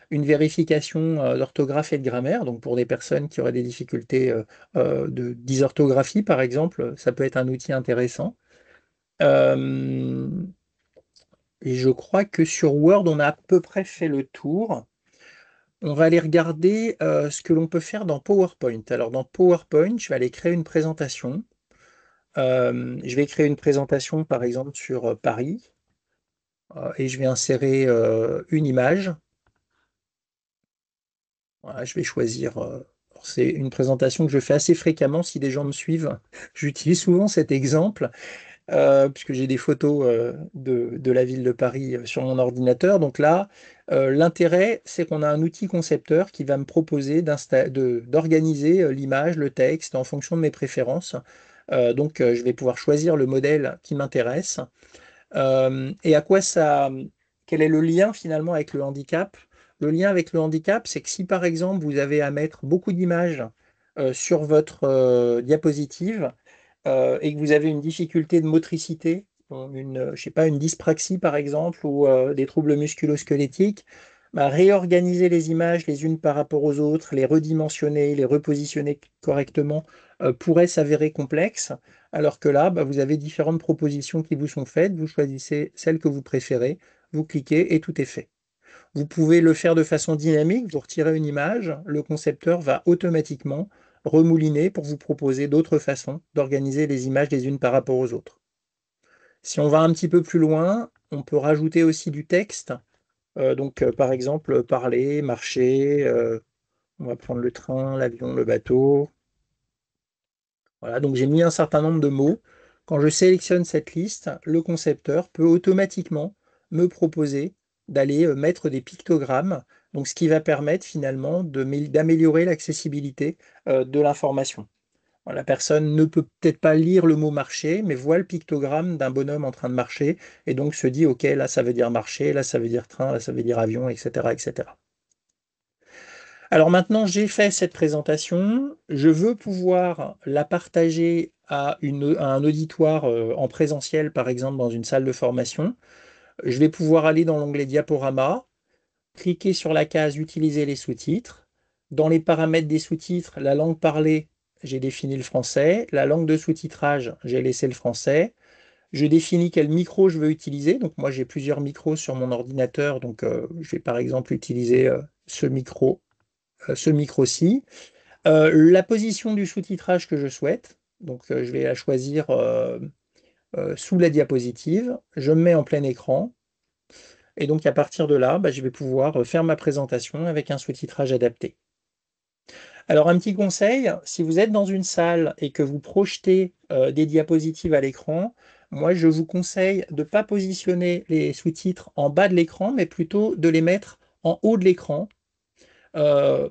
une vérification d'orthographe et de grammaire. Donc, pour des personnes qui auraient des difficultés de dysorthographie, par exemple, ça peut être un outil intéressant. Euh, et je crois que sur Word, on a à peu près fait le tour. on va aller regarder ce que l'on peut faire dans PowerPoint. Alors dans PowerPoint, je vais aller créer une présentation. Je vais créer une présentation par exemple sur Paris et je vais insérer une image. Voilà, je vais choisir. C'est une présentation que je fais assez fréquemment si des gens me suivent. J'utilise souvent cet exemple puisque j'ai des photos de la ville de Paris sur mon ordinateur. Donc là, l'intérêt, c'est qu'on a un outil concepteur qui va me proposer d'organiser l'image, le texte en fonction de mes préférences. Donc, je vais pouvoir choisir le modèle qui m'intéresse. Et quel est le lien finalement avec le handicap? Le lien avec le handicap, c'est que si par exemple vous avez à mettre beaucoup d'images sur votre diapositive, et que vous avez une difficulté de motricité, je sais pas, une dyspraxie par exemple, ou des troubles musculo-squelettiques, bah, réorganiser les images les unes par rapport aux autres, les redimensionner, les repositionner correctement, pourrait s'avérer complexe, alors que là, bah, vous avez différentes propositions qui vous sont faites, vous choisissez celle que vous préférez, vous cliquez et tout est fait. Vous pouvez le faire de façon dynamique, vous retirez une image, le concepteur va automatiquement remouliner pour vous proposer d'autres façons d'organiser les images les unes par rapport aux autres. Si on va un petit peu plus loin, on peut rajouter aussi du texte. Par exemple, parler, marcher, on va prendre le train, l'avion, le bateau. Voilà, donc j'ai mis un certain nombre de mots. Quand je sélectionne cette liste, le concepteur peut automatiquement me proposer d'aller mettre des pictogrammes, donc ce qui va permettre finalement d'améliorer l'accessibilité de l'information. La personne ne peut peut-être pas lire le mot marcher, mais voit le pictogramme d'un bonhomme en train de marcher et donc se dit, OK, là ça veut dire marcher, là ça veut dire train, là ça veut dire avion, etc., etc. Alors maintenant, j'ai fait cette présentation, je veux pouvoir la partager à un auditoire en présentiel, par exemple dans une salle de formation. Je vais pouvoir aller dans l'onglet Diaporama, cliquer sur la case Utiliser les sous-titres. Dans les paramètres des sous-titres, la langue parlée, j'ai défini le français. La langue de sous-titrage, j'ai laissé le français. Je définis quel micro je veux utiliser. Donc moi, j'ai plusieurs micros sur mon ordinateur. Donc je vais par exemple utiliser ce micro-ci. La position du sous-titrage que je souhaite, donc je vais la choisir sous la diapositive, je me mets en plein écran, et donc à partir de là, bah, je vais pouvoir faire ma présentation avec un sous-titrage adapté. Alors un petit conseil, si vous êtes dans une salle et que vous projetez des diapositives à l'écran, moi je vous conseille de ne pas positionner les sous-titres en bas de l'écran, mais plutôt de les mettre en haut de l'écran. Dans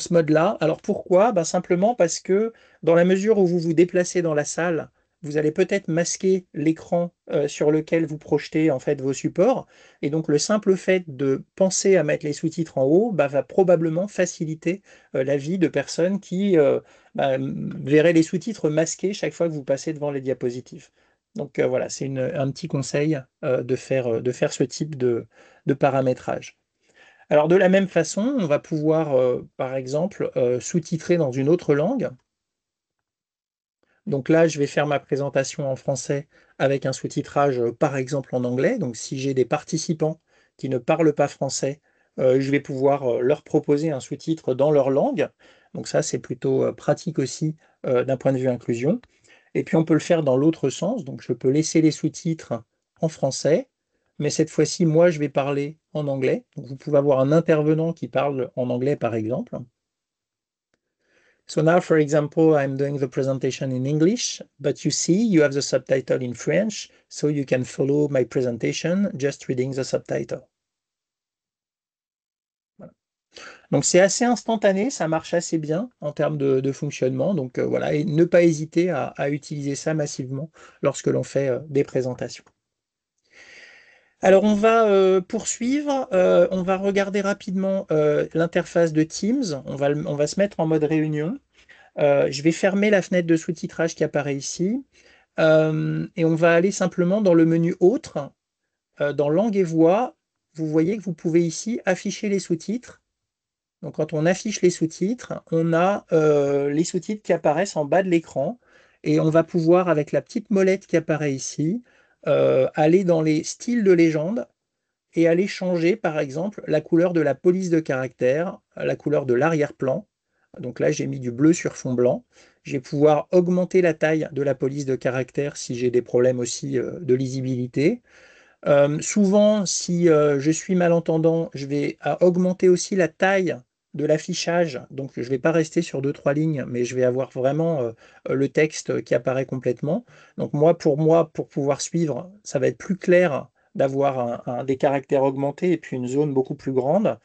ce mode-là. Alors pourquoi? Ben simplement parce que dans la mesure où vous vous déplacez dans la salle, vous allez peut-être masquer l'écran sur lequel vous projetez en fait vos supports. Et donc le simple fait de penser à mettre les sous-titres en haut va probablement faciliter la vie de personnes qui verraient les sous-titres masqués chaque fois que vous passez devant les diapositives. Donc voilà, c'est un petit conseil de faire ce type de paramétrage. Alors de la même façon, on va pouvoir, par exemple, sous-titrer dans une autre langue. Donc là, je vais faire ma présentation en français avec un sous-titrage, par exemple, en anglais. Donc si j'ai des participants qui ne parlent pas français, je vais pouvoir leur proposer un sous-titre dans leur langue. Donc ça, c'est plutôt pratique aussi d'un point de vue inclusion. Et puis on peut le faire dans l'autre sens. Donc je peux laisser les sous-titres en français, mais cette fois-ci, moi, je vais parler en anglais. Donc vous pouvez avoir un intervenant qui parle en anglais, par exemple. So now, for example, I'm doing the presentation in English, but you see, you have the subtitle in French, so you can follow my presentation just reading the subtitle. Voilà. Donc c'est assez instantané, ça marche assez bien en termes de fonctionnement. Donc voilà, et ne pas hésiter à utiliser ça massivement lorsque l'on fait des présentations. Alors on va poursuivre, on va regarder rapidement l'interface de Teams, on va se mettre en mode réunion. Je vais fermer la fenêtre de sous-titrage qui apparaît ici et on va aller simplement dans le menu Autres, dans Langue et Voix. Vous voyez que vous pouvez ici afficher les sous-titres. Donc quand on affiche les sous-titres, on a les sous-titres qui apparaissent en bas de l'écran et on va pouvoir, avec la petite molette qui apparaît ici, aller dans les styles de légende et aller changer, par exemple, la couleur de la police de caractère, la couleur de l'arrière-plan. Donc là, j'ai mis du bleu sur fond blanc. Je vais pouvoir augmenter la taille de la police de caractère si j'ai des problèmes aussi de lisibilité. Souvent, si je suis malentendant, je vais augmenter aussi la taille de l'affichage. Donc, je ne vais pas rester sur deux, trois lignes, mais je vais avoir vraiment le texte qui apparaît complètement. Donc, moi, pour pouvoir suivre, ça va être plus clair d'avoir des caractères augmentés et puis une zone beaucoup plus grande.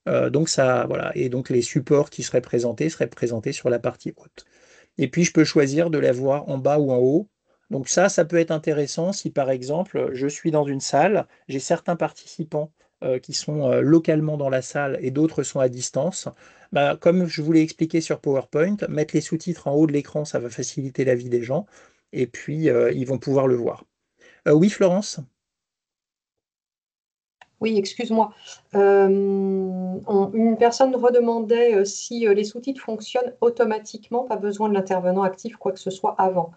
Donc, ça, voilà. Et donc, les supports qui seraient présentés sur la partie haute. Et puis, je peux choisir de la voir en bas ou en haut. Donc ça peut être intéressant si, par exemple, je suis dans une salle, j'ai certains participants qui sont localement dans la salle et d'autres sont à distance. Bah, comme je vous l'ai expliqué sur PowerPoint, mettre les sous-titres en haut de l'écran, ça va faciliter la vie des gens. Et puis, ils vont pouvoir le voir. Oui, Florence? Oui, excuse-moi. Une personne redemandait si les sous-titres fonctionnent automatiquement, pas besoin de l'intervenant actif, quoi que ce soit avant.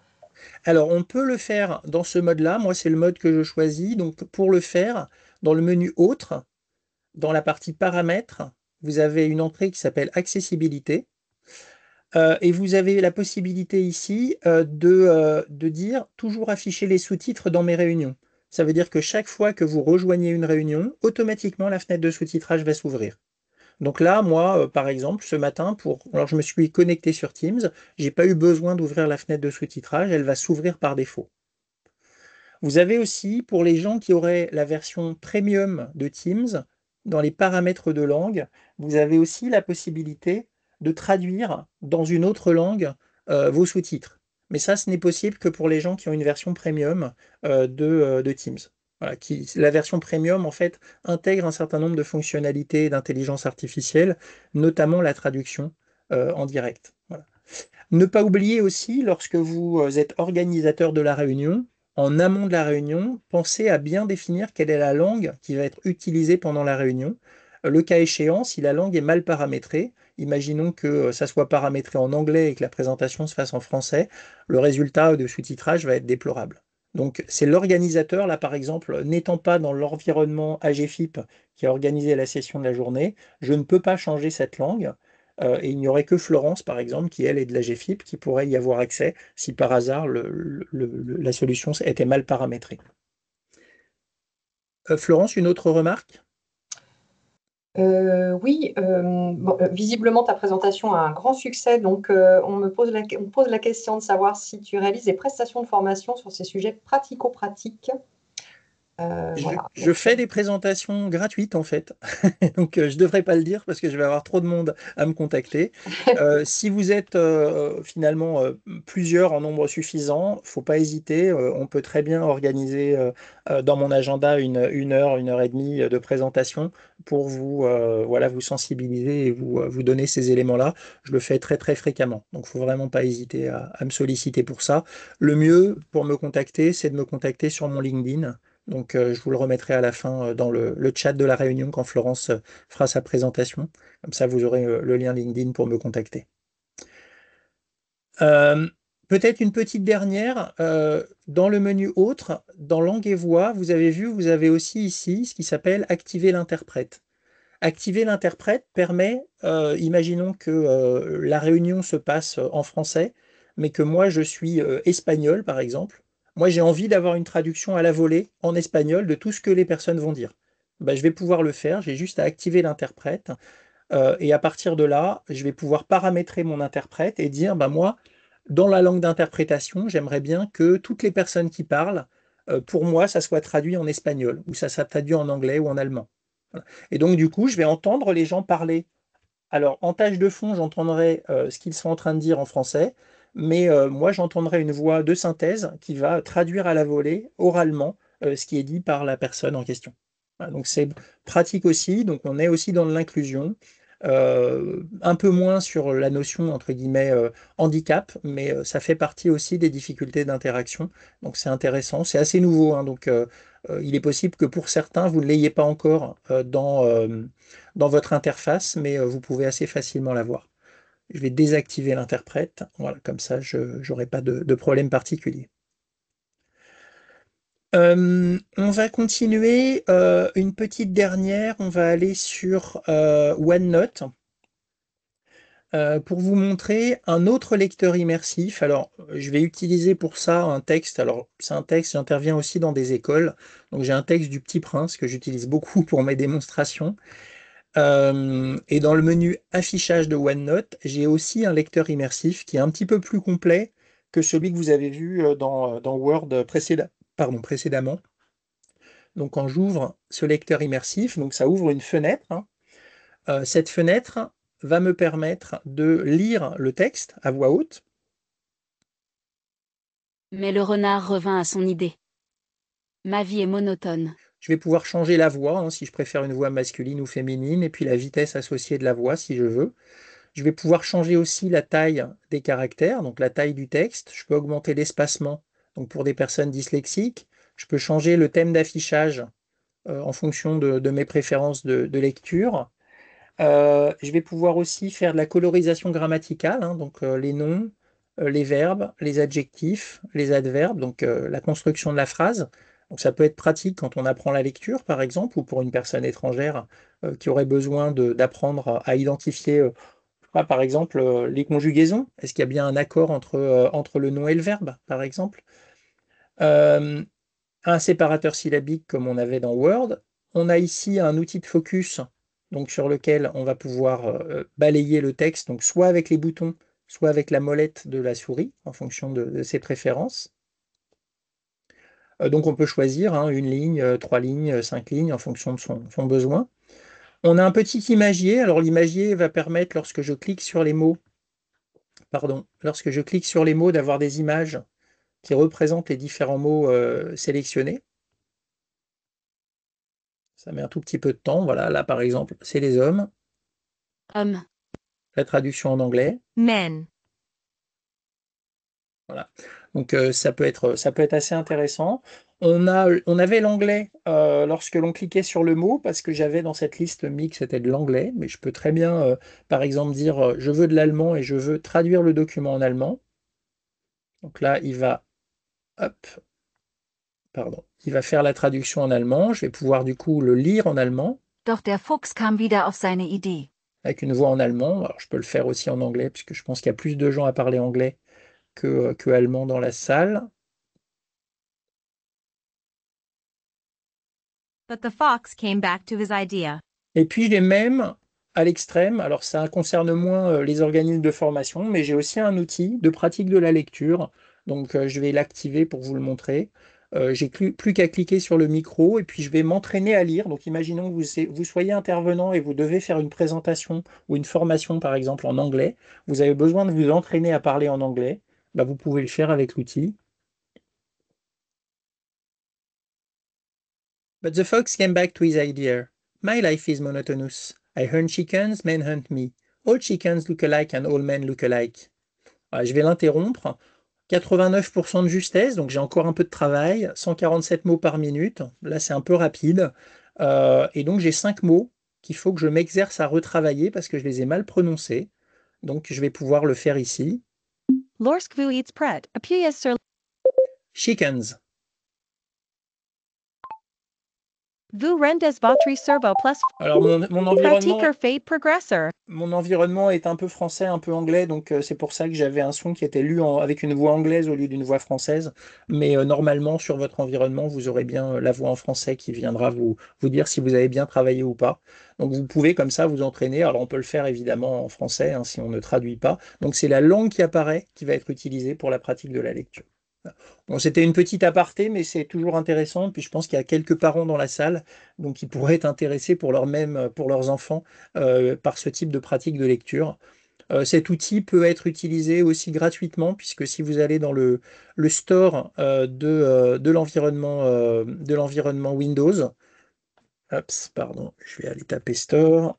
Alors, on peut le faire dans ce mode-là. Moi, c'est le mode que je choisis. Donc, pour le faire, dans le menu Autres, dans la partie Paramètres, vous avez une entrée qui s'appelle Accessibilité. Et vous avez la possibilité ici de dire toujours afficher les sous-titres dans mes réunions. Ça veut dire que chaque fois que vous rejoignez une réunion, automatiquement la fenêtre de sous-titrage va s'ouvrir. Donc là, moi, par exemple, ce matin, alors je me suis connecté sur Teams, j'ai pas eu besoin d'ouvrir la fenêtre de sous-titrage, elle va s'ouvrir par défaut. Vous avez aussi, pour les gens qui auraient la version premium de Teams, dans les paramètres de langue, vous avez aussi la possibilité de traduire dans une autre langue vos sous-titres. Mais ça, ce n'est possible que pour les gens qui ont une version premium de Teams. Voilà, la version premium, en fait, intègre un certain nombre de fonctionnalités d'intelligence artificielle, notamment la traduction en direct. Voilà. Ne pas oublier aussi, lorsque vous êtes organisateur de la réunion, en amont de la réunion, pensez à bien définir quelle est la langue qui va être utilisée pendant la réunion. Le cas échéant, si la langue est mal paramétrée, imaginons que ça soit paramétré en anglais et que la présentation se fasse en français, le résultat de sous-titrage va être déplorable. Donc c'est l'organisateur, là par exemple, n'étant pas dans l'environnement AGFIP qui a organisé la session de la journée, je ne peux pas changer cette langue. Et il n'y aurait que Florence, par exemple, qui elle est de la GFIP, qui pourrait y avoir accès si par hasard la solution était mal paramétrée. Florence, une autre remarque? Oui, bon, visiblement ta présentation a un grand succès, donc on pose la question de savoir si tu réalises des prestations de formation sur ces sujets pratico-pratiques. Voilà. Je fais des présentations gratuites en fait, donc je ne devrais pas le dire parce que je vais avoir trop de monde à me contacter. Si vous êtes finalement plusieurs en nombre suffisant, faut pas hésiter. On peut très bien organiser dans mon agenda une heure et demie de présentation pour vous, voilà, vous sensibiliser et vous donner ces éléments-là. Je le fais très très fréquemment, donc faut vraiment pas hésiter à me solliciter pour ça. Le mieux pour me contacter, c'est de me contacter sur mon LinkedIn. Donc, je vous le remettrai à la fin dans le chat de la réunion quand Florence fera sa présentation. Comme ça, vous aurez le lien LinkedIn pour me contacter. Euh, Peut-être une petite dernière. Dans le menu Autres, dans Langue et Voix, vous avez vu, vous avez aussi ici ce qui s'appelle Activer l'interprète. Activer l'interprète permet, imaginons que la réunion se passe en français, mais que moi je suis espagnol par exemple. Moi j'ai envie d'avoir une traduction à la volée en espagnol de tout ce que les personnes vont dire. Ben, je vais pouvoir le faire, j'ai juste à activer l'interprète et à partir de là, je vais pouvoir paramétrer mon interprète et dire, ben, moi, dans la langue d'interprétation, j'aimerais bien que toutes les personnes qui parlent, pour moi, ça soit traduit en espagnol ou ça soit traduit en anglais ou en allemand. Voilà. Et donc, du coup, je vais entendre les gens parler. Alors, en tâche de fond, j'entendrai ce qu'ils sont en train de dire en français, mais moi, j'entendrai une voix de synthèse qui va traduire à la volée, oralement, ce qui est dit par la personne en question. Voilà, donc, c'est pratique aussi. Donc, on est aussi dans l'inclusion. Un peu moins sur la notion, entre guillemets, handicap, mais ça fait partie aussi des difficultés d'interaction. Donc, c'est intéressant. C'est assez nouveau, hein, donc, il est possible que pour certains, vous ne l'ayez pas encore dans votre interface, mais vous pouvez assez facilement l'avoir. Je vais désactiver l'interprète, voilà, comme ça je n'aurai pas de problème particulier. On va continuer. Une petite dernière. On va aller sur OneNote pour vous montrer un autre lecteur immersif. Alors, je vais utiliser pour ça un texte. Alors, c'est un texte, j'interviens aussi dans des écoles. Donc, j'ai un texte du Petit Prince que j'utilise beaucoup pour mes démonstrations. Et dans le menu affichage de OneNote, j'ai aussi un lecteur immersif qui est un petit peu plus complet que celui que vous avez vu dans Word précédemment. Donc quand j'ouvre ce lecteur immersif, donc ça ouvre une fenêtre, hein. Cette fenêtre va me permettre de lire le texte à voix haute. Mais le renard revint à son idée. Ma vie est monotone. Je vais pouvoir changer la voix, hein, si je préfère une voix masculine ou féminine, et puis la vitesse associée de la voix si je veux. Je vais pouvoir changer aussi la taille des caractères, donc la taille du texte. Je peux augmenter l'espacement, donc pour des personnes dyslexiques. Je peux changer le thème d'affichage en fonction de mes préférences de lecture. Je vais pouvoir aussi faire de la colorisation grammaticale, hein, donc les noms, les verbes, les adjectifs, les adverbes, donc la construction de la phrase. Donc ça peut être pratique quand on apprend la lecture, par exemple, ou pour une personne étrangère qui aurait besoin d'apprendre à identifier, je sais pas, par exemple, les conjugaisons. Est-ce qu'il y a bien un accord entre le nom et le verbe, par exemple? Euh, un séparateur syllabique comme on avait dans Word. On a ici un outil de focus donc sur lequel on va pouvoir balayer le texte, donc soit avec les boutons, soit avec la molette de la souris, en fonction de ses préférences. Donc on peut choisir hein, une ligne, trois lignes, cinq lignes, en fonction de son besoin. On a un petit imagier. Alors l'imagier va permettre, lorsque je clique sur les mots, d'avoir des images qui représentent les différents mots sélectionnés. Ça met un tout petit peu de temps. Voilà, là par exemple, c'est les hommes. Homme. La traduction en anglais. Men. Voilà. Donc ça peut être assez intéressant. On avait l'anglais lorsque l'on cliquait sur le mot, parce que j'avais dans cette liste mis que c'était de l'anglais, mais je peux très bien, par exemple, dire je veux de l'allemand et je veux traduire le document en allemand. Donc là, hop, pardon, il va faire la traduction en allemand. Je vais pouvoir du coup le lire en allemand Doch der Fuchs kam wieder auf seine Idee. avec une voix en allemand. Alors je peux le faire aussi en anglais, puisque je pense qu'il y a plus de gens à parler anglais que allemand dans la salle. But the fox came back to his idea. Et puis j'ai même à l'extrême, alors ça concerne moins les organismes de formation, mais j'ai aussi un outil de pratique de la lecture. Donc je vais l'activer pour vous le montrer. J'ai plus qu'à cliquer sur le micro et puis je vais m'entraîner à lire. Donc imaginons que vous soyez intervenant et vous devez faire une présentation ou une formation par exemple en anglais. Vous avez besoin de vous entraîner à parler en anglais. Bah, vous pouvez le faire avec l'outil. But the fox came back to his idea. My life is monotonous. I hunt chickens, men hunt me. All chickens look alike and all men look alike. Voilà, je vais l'interrompre. 89% de justesse, donc j'ai encore un peu de travail. 147 mots par minute. Là, c'est un peu rapide. Et donc, j'ai 5 mots qu'il faut que je m'exerce à retravailler parce que je les ai mal prononcés. Donc, je vais pouvoir le faire ici. Lorsk vu eats pret, appuie sur Chickens. vu rendes batterie servo plus Alors, pratiquer fait progressor. mon environnement est un peu français, un peu anglais, donc c'est pour ça que j'avais un son qui était lu avec une voix anglaise au lieu d'une voix française. Mais normalement, sur votre environnement, vous aurez bien la voix en français qui viendra vous dire si vous avez bien travaillé ou pas. Donc vous pouvez comme ça vous entraîner. Alors on peut le faire évidemment en français hein, si on ne traduit pas. Donc c'est la langue qui apparaît qui va être utilisée pour la pratique de la lecture. Bon, c'était une petite aparté, mais c'est toujours intéressant. Puis je pense qu'il y a quelques parents dans la salle, donc ils pourraient être intéressés pour leurs enfants par ce type de pratique de lecture. Cet outil peut être utilisé aussi gratuitement, puisque si vous allez dans le store de l'environnement Windows, pardon, je vais aller taper store.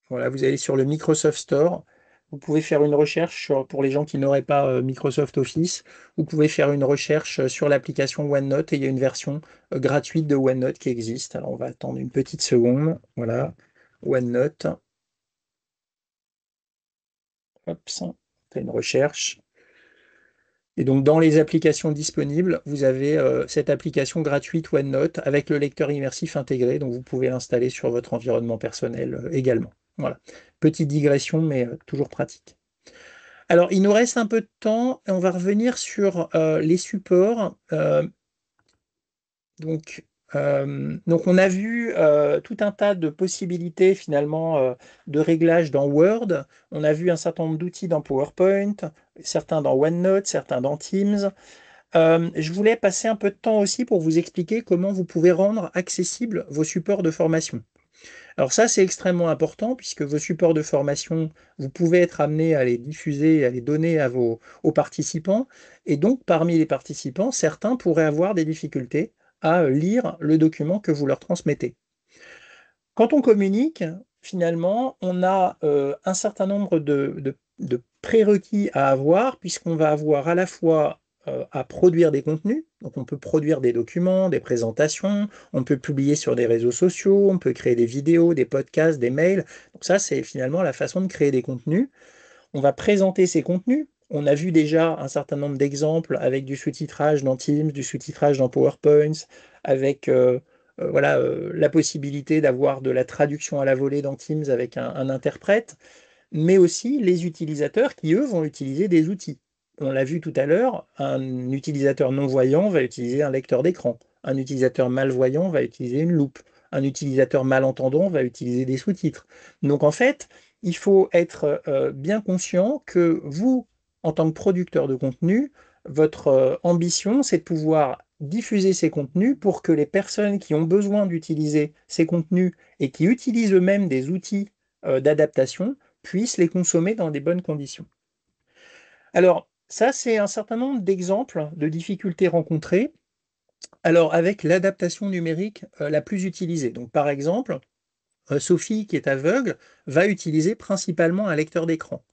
Voilà, vous allez sur le Microsoft Store. Vous pouvez faire une recherche pour les gens qui n'auraient pas Microsoft Office. Vous pouvez faire une recherche sur l'application OneNote et il y a une version gratuite de OneNote qui existe. Alors on va attendre une petite seconde. Voilà, OneNote. Hop, on fait une recherche. Et donc, dans les applications disponibles, vous avez cette application gratuite OneNote avec le lecteur immersif intégré, donc vous pouvez l'installer sur votre environnement personnel également. Voilà. Petite digression, mais toujours pratique. Alors, il nous reste un peu de temps et on va revenir sur les supports. Donc, on a vu tout un tas de possibilités finalement de réglages dans Word. On a vu un certain nombre d'outils dans PowerPoint, certains dans OneNote, certains dans Teams. Je voulais passer un peu de temps aussi pour vous expliquer comment vous pouvez rendre accessibles vos supports de formation. Alors ça, c'est extrêmement important puisque vos supports de formation, vous pouvez être amené à les diffuser et à les donner aux participants. Et donc, parmi les participants, certains pourraient avoir des difficultés à lire le document que vous leur transmettez. Quand on communique, finalement, on a un certain nombre de prérequis à avoir, puisqu'on va avoir à la fois à produire des contenus, donc on peut produire des documents, des présentations, on peut publier sur des réseaux sociaux, on peut créer des vidéos, des podcasts, des mails. Donc ça, c'est finalement la façon de créer des contenus. On va présenter ces contenus. On a vu déjà un certain nombre d'exemples avec du sous-titrage dans Teams, du sous-titrage dans PowerPoint, avec voilà, la possibilité d'avoir de la traduction à la volée dans Teams avec un interprète, mais aussi les utilisateurs qui, eux, vont utiliser des outils. On l'a vu tout à l'heure, un utilisateur non-voyant va utiliser un lecteur d'écran. Un utilisateur malvoyant va utiliser une loupe. Un utilisateur malentendant va utiliser des sous-titres. Donc en fait, il faut être bien conscient que vous, en tant que producteur de contenu, votre ambition, c'est de pouvoir diffuser ces contenus pour que les personnes qui ont besoin d'utiliser ces contenus et qui utilisent eux-mêmes des outils d'adaptation puissent les consommer dans des bonnes conditions. Alors, ça, c'est un certain nombre d'exemples de difficultés rencontrées. Alors, avec l'adaptation numérique la plus utilisée. Donc, par exemple, Sophie, qui est aveugle, va utiliser principalement un lecteur d'écran.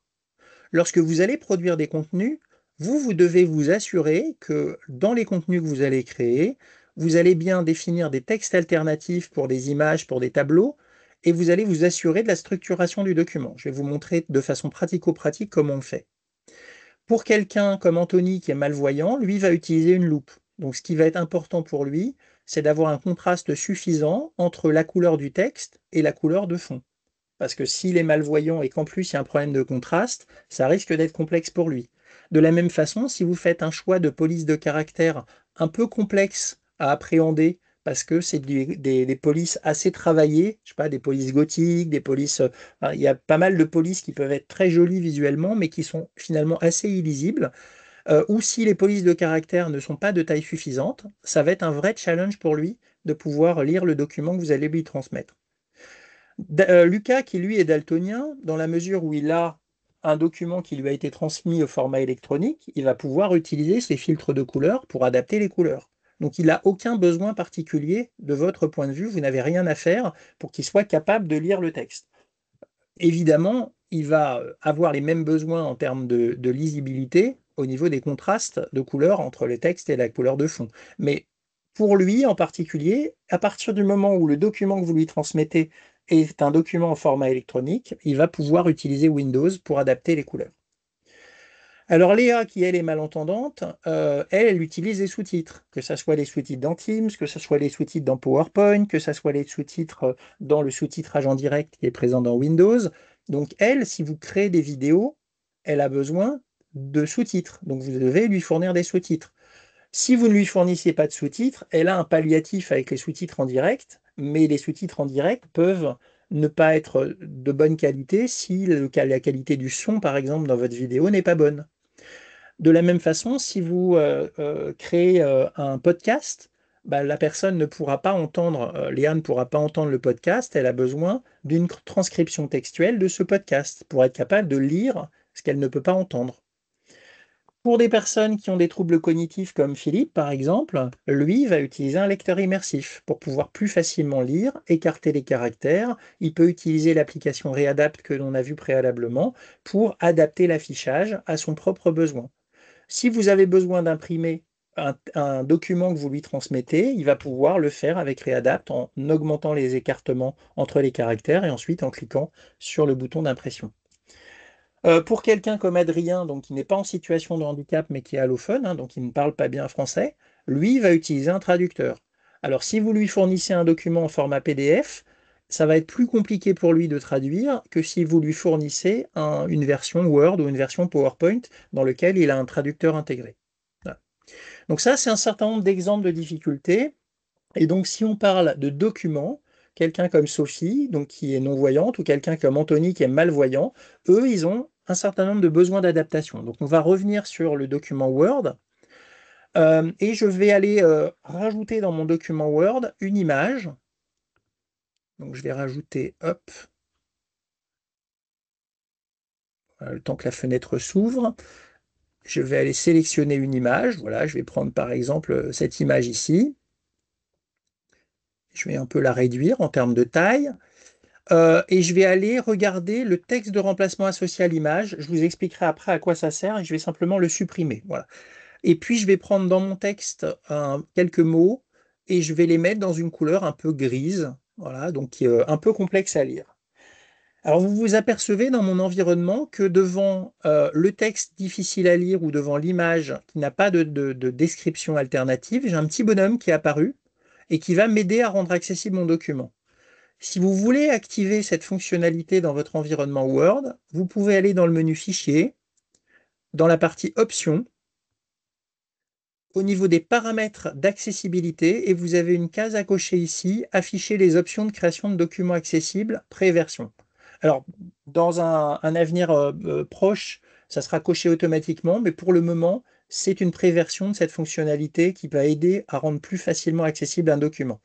Lorsque vous allez produire des contenus, vous devez vous assurer que dans les contenus que vous allez créer, vous allez bien définir des textes alternatifs pour des images, pour des tableaux, et vous allez vous assurer de la structuration du document. Je vais vous montrer de façon pratico-pratique comment on le fait. Pour quelqu'un comme Anthony qui est malvoyant, lui va utiliser une loupe. Donc ce qui va être important pour lui, c'est d'avoir un contraste suffisant entre la couleur du texte et la couleur de fond. Parce que s'il est malvoyant et qu'en plus il y a un problème de contraste, ça risque d'être complexe pour lui. De la même façon, si vous faites un choix de police de caractère un peu complexe à appréhender, parce que c'est des polices assez travaillées, je sais pas, des polices gothiques, des polices, enfin, il y a pas mal de polices qui peuvent être très jolies visuellement, mais qui sont finalement assez illisibles, ou si les polices de caractère ne sont pas de taille suffisante, ça va être un vrai challenge pour lui de pouvoir lire le document que vous allez lui transmettre. Lucas, qui lui est daltonien, dans la mesure où il a un document qui lui a été transmis au format électronique, il va pouvoir utiliser ses filtres de couleurs pour adapter les couleurs. Donc il n'a aucun besoin particulier de votre point de vue, vous n'avez rien à faire pour qu'il soit capable de lire le texte. Évidemment, il va avoir les mêmes besoins en termes de lisibilité au niveau des contrastes de couleurs entre le texte et la couleur de fond. Mais pour lui en particulier, à partir du moment où le document que vous lui transmettez est un document en format électronique, il va pouvoir utiliser Windows pour adapter les couleurs. Alors Léa, qui elle est malentendante, elle utilise les sous-titres, que ce soit les sous-titres dans Teams, que ce soit les sous-titres dans PowerPoint, que ce soit les sous-titres dans le sous-titrage en direct qui est présent dans Windows. Donc elle, si vous créez des vidéos, elle a besoin de sous-titres. Donc vous devez lui fournir des sous-titres. Si vous ne lui fournissez pas de sous-titres, elle a un palliatif avec les sous-titres en direct, mais les sous-titres en direct peuvent ne pas être de bonne qualité si la qualité du son, par exemple, dans votre vidéo n'est pas bonne. De la même façon, si vous créez un podcast, bah, la personne ne pourra pas entendre, Léa ne pourra pas entendre le podcast, elle a besoin d'une transcription textuelle de ce podcast pour être capable de lire ce qu'elle ne peut pas entendre. Pour des personnes qui ont des troubles cognitifs comme Philippe, par exemple, lui va utiliser un lecteur immersif pour pouvoir plus facilement lire, écarter les caractères. Il peut utiliser l'application Readapt que l'on a vu préalablement pour adapter l'affichage à son propre besoin. Si vous avez besoin d'imprimer un document que vous lui transmettez, il va pouvoir le faire avec Readapt en augmentant les écartements entre les caractères et ensuite en cliquant sur le bouton d'impression. Pour quelqu'un comme Adrien, donc qui n'est pas en situation de handicap mais qui est allophone, hein, donc qui ne parle pas bien français, lui va utiliser un traducteur. Alors si vous lui fournissez un document en format PDF, ça va être plus compliqué pour lui de traduire que si vous lui fournissez une version Word ou une version PowerPoint dans lequel il a un traducteur intégré. Voilà. Donc ça, c'est un certain nombre d'exemples de difficultés. Et donc si on parle de documents, quelqu'un comme Sophie, donc qui est non-voyante, ou quelqu'un comme Anthony qui est malvoyant, eux, ils ont un certain nombre de besoins d'adaptation. Donc on va revenir sur le document Word, et je vais aller rajouter dans mon document Word une image. Donc je vais rajouter, hop, le temps que la fenêtre s'ouvre. Je vais aller sélectionner une image. Voilà, je vais prendre par exemple cette image ici. Je vais un peu la réduire en termes de taille. Et je vais aller regarder le texte de remplacement associé à l'image. Je vous expliquerai après à quoi ça sert et je vais simplement le supprimer. Voilà. Et puis je vais prendre dans mon texte quelques mots et je vais les mettre dans une couleur un peu grise, voilà, donc qui est un peu complexe à lire. Alors vous vous apercevez dans mon environnement que devant le texte difficile à lire ou devant l'image qui n'a pas de description alternative, j'ai un petit bonhomme qui est apparu et qui va m'aider à rendre accessible mon document. Si vous voulez activer cette fonctionnalité dans votre environnement Word, vous pouvez aller dans le menu Fichier, dans la partie Options, au niveau des paramètres d'accessibilité, et vous avez une case à cocher ici, Afficher les options de création de documents accessibles pré-version. Alors, dans un avenir proche, ça sera coché automatiquement, mais pour le moment, c'est une pré-version de cette fonctionnalité qui va aider à rendre plus facilement accessible un document.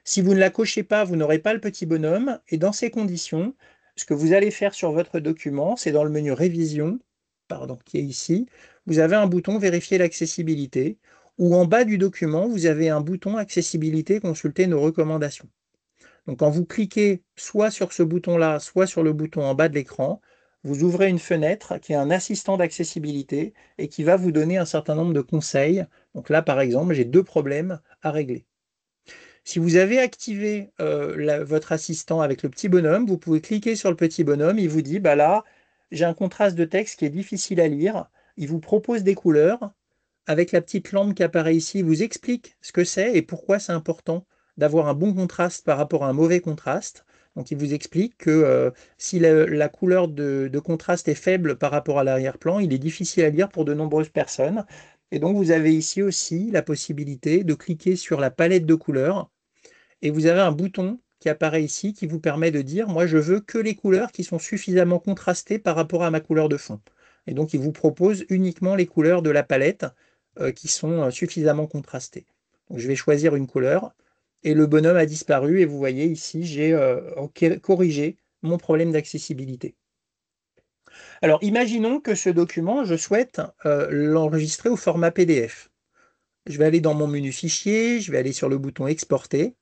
Si vous ne la cochez pas, vous n'aurez pas le petit bonhomme. Et dans ces conditions, ce que vous allez faire sur votre document, c'est dans le menu Révision, pardon, qui est ici, vous avez un bouton Vérifier l'accessibilité, ou en bas du document, vous avez un bouton Accessibilité, consulter nos recommandations. Donc quand vous cliquez soit sur ce bouton-là, soit sur le bouton en bas de l'écran, vous ouvrez une fenêtre qui est un assistant d'accessibilité et qui va vous donner un certain nombre de conseils. Donc là, par exemple, j'ai 2 problèmes à régler. Si vous avez activé votre assistant avec le petit bonhomme, vous pouvez cliquer sur le petit bonhomme, il vous dit, bah là, j'ai un contraste de texte qui est difficile à lire, il vous propose des couleurs, avec la petite lampe qui apparaît ici, il vous explique ce que c'est et pourquoi c'est important d'avoir un bon contraste par rapport à un mauvais contraste. Donc il vous explique que si la couleur de contraste est faible par rapport à l'arrière-plan, il est difficile à lire pour de nombreuses personnes. Et donc vous avez ici aussi la possibilité de cliquer sur la palette de couleurs et vous avez un bouton qui apparaît ici qui vous permet de dire moi je veux que les couleurs qui sont suffisamment contrastées par rapport à ma couleur de fond. Et donc il vous propose uniquement les couleurs de la palette qui sont suffisamment contrastées. Donc, je vais choisir une couleur et le bonhomme a disparu et vous voyez ici j'ai corrigé mon problème d'accessibilité. Alors imaginons que ce document je souhaite l'enregistrer au format PDF. Je vais aller dans mon menu fichier, je vais aller sur le bouton exporter.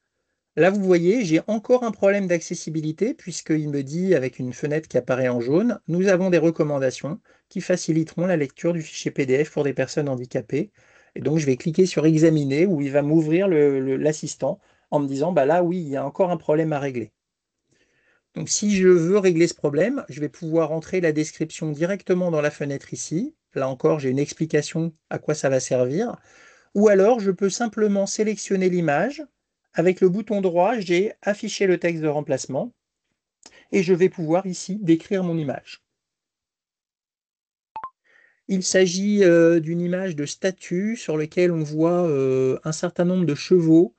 Là, vous voyez, j'ai encore un problème d'accessibilité puisqu'il me dit, avec une fenêtre qui apparaît en jaune, nous avons des recommandations qui faciliteront la lecture du fichier PDF pour des personnes handicapées. Et donc, je vais cliquer sur Examiner où il va m'ouvrir l'assistant en me disant, bah là, oui, il y a encore un problème à régler. Donc, si je veux régler ce problème, je vais pouvoir entrer la description directement dans la fenêtre ici. Là encore, j'ai une explication à quoi ça va servir. Ou alors, je peux simplement sélectionner l'image. Avec le bouton droit, j'ai affiché le texte de remplacement et je vais pouvoir ici décrire mon image. Il s'agit d'une image de statue sur laquelle on voit un certain nombre de chevaux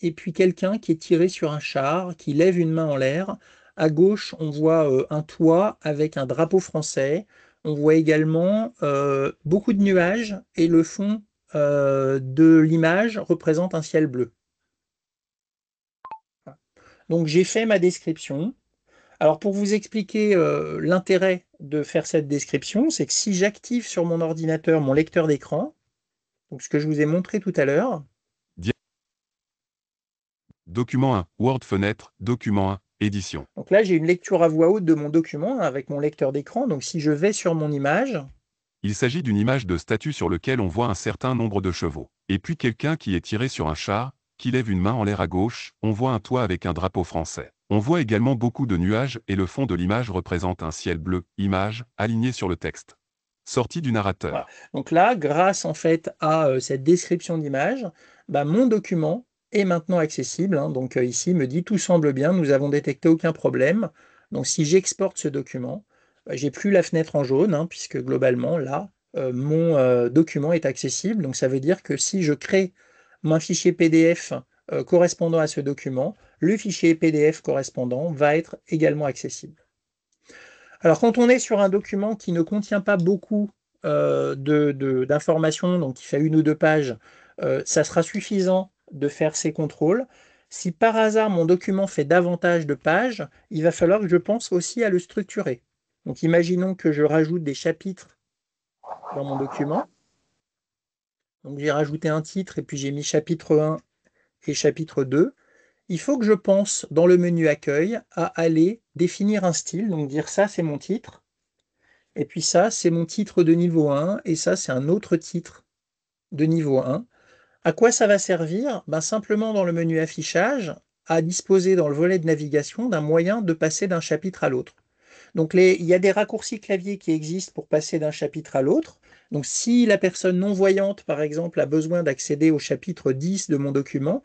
et puis quelqu'un qui est tiré sur un char, qui lève une main en l'air. À gauche, on voit un toit avec un drapeau français. On voit également beaucoup de nuages et le fond de l'image représente un ciel bleu. Donc j'ai fait ma description. Alors pour vous expliquer l'intérêt de faire cette description, c'est que si j'active sur mon ordinateur mon lecteur d'écran, donc ce que je vous ai montré tout à l'heure, Document 1, Word fenêtre, document 1, édition. donc là j'ai une lecture à voix haute de mon document avec mon lecteur d'écran, donc si je vais sur mon image, Il s'agit d'une image de statue sur laquelle on voit un certain nombre de chevaux. Et puis quelqu'un qui est tiré sur un char, qui lève une main en l'air à gauche, on voit un toit avec un drapeau français. On voit également beaucoup de nuages et le fond de l'image représente un ciel bleu, image, aligné sur le texte. Sortie du narrateur. Voilà. Donc là, grâce en fait à cette description d'image, bah, mon document est maintenant accessible. Hein. Donc ici, il me dit tout semble bien, nous avons détecté aucun problème. Donc si j'exporte ce document, bah, j'ai plus la fenêtre en jaune, hein, puisque globalement, là, mon document est accessible. Donc ça veut dire que si je crée mon fichier PDF correspondant à ce document, le fichier PDF correspondant va être également accessible. Alors, quand on est sur un document qui ne contient pas beaucoup d'informations, donc qui fait 1 ou 2 pages, ça sera suffisant de faire ces contrôles. Si par hasard mon document fait davantage de pages, il va falloir que je pense aussi à le structurer. Donc, imaginons que je rajoute des chapitres dans mon document. Donc, j'ai rajouté un titre et puis j'ai mis chapitre 1 et chapitre 2. Il faut que je pense dans le menu accueil à aller définir un style, donc dire ça c'est mon titre. Et puis ça, c'est mon titre de niveau 1, et ça, c'est un autre titre de niveau 1. À quoi ça va servir? Ben, simplement dans le menu affichage, à disposer dans le volet de navigation d'un moyen de passer d'un chapitre à l'autre. Donc il y a des raccourcis clavier qui existent pour passer d'un chapitre à l'autre. Donc si la personne non-voyante, par exemple, a besoin d'accéder au chapitre 10 de mon document,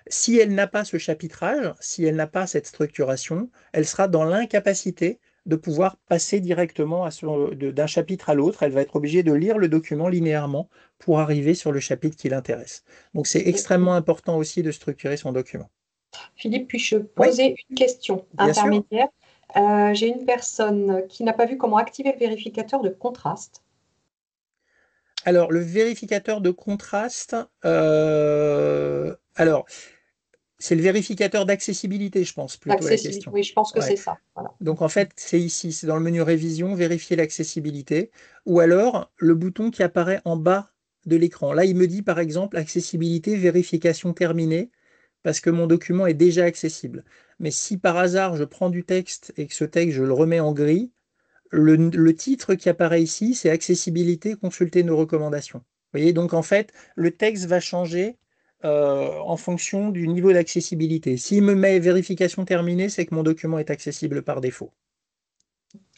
si elle n'a pas ce chapitrage, si elle n'a pas cette structuration, elle sera dans l'incapacité de pouvoir passer directement d'un chapitre à l'autre. Elle va être obligée de lire le document linéairement pour arriver sur le chapitre qui l'intéresse. Donc c'est extrêmement important aussi de structurer son document. Philippe, puis-je Oui, poser une question bien sûr. intermédiaire? J'ai une personne qui n'a pas vu comment activer le vérificateur de contraste. Alors, le vérificateur de contraste, alors, c'est le vérificateur d'accessibilité, je pense, plutôt la L'accessibilité, question. oui, je pense que Ouais. c'est ça. Voilà. Donc en fait, c'est ici, c'est dans le menu révision, vérifier l'accessibilité, ou alors le bouton qui apparaît en bas de l'écran. Là, il me dit par exemple accessibilité, vérification terminée, parce que mon document est déjà accessible. Mais si par hasard je prends du texte et que ce texte, je le remets en gris, le titre qui apparaît ici, c'est accessibilité, consulter nos recommandations. Vous voyez, donc en fait, le texte va changer en fonction du niveau d'accessibilité. S'il me met vérification terminée, c'est que mon document est accessible par défaut.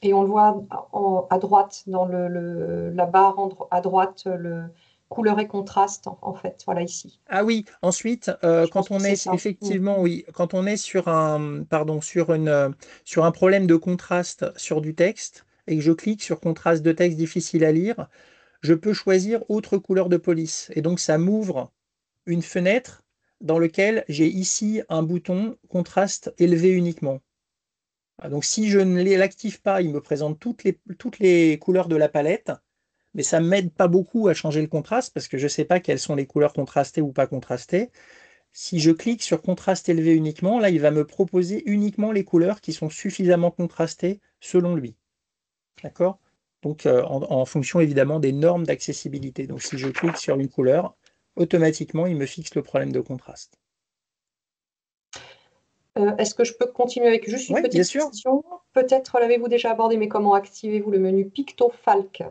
Et on le voit à droite, dans la barre à droite, le couleur et contraste, en fait, voilà ici. Ah oui, ensuite, Je pense quand que on c'est est ça. effectivement, oui, quand on est sur sur un problème de contraste sur du texte et que je clique sur contraste de texte difficile à lire, je peux choisir autre couleur de police. Et donc, ça m'ouvre une fenêtre dans laquelle j'ai ici un bouton contraste élevé uniquement. Donc, si je ne l'active pas, il me présente toutes les couleurs de la palette. Mais ça ne m'aide pas beaucoup à changer le contraste parce que je ne sais pas quelles sont les couleurs contrastées ou pas contrastées. Si je clique sur contraste élevé uniquement, là, il va me proposer uniquement les couleurs qui sont suffisamment contrastées selon lui. D'accord? Donc, en fonction évidemment des normes d'accessibilité. Donc, si je clique sur une couleur, automatiquement, il me fixe le problème de contraste. Est-ce que je peux continuer avec juste une Oui, bien petite sûr. question? Peut-être l'avez-vous déjà abordé, mais comment activez-vous le menu PictoFalk?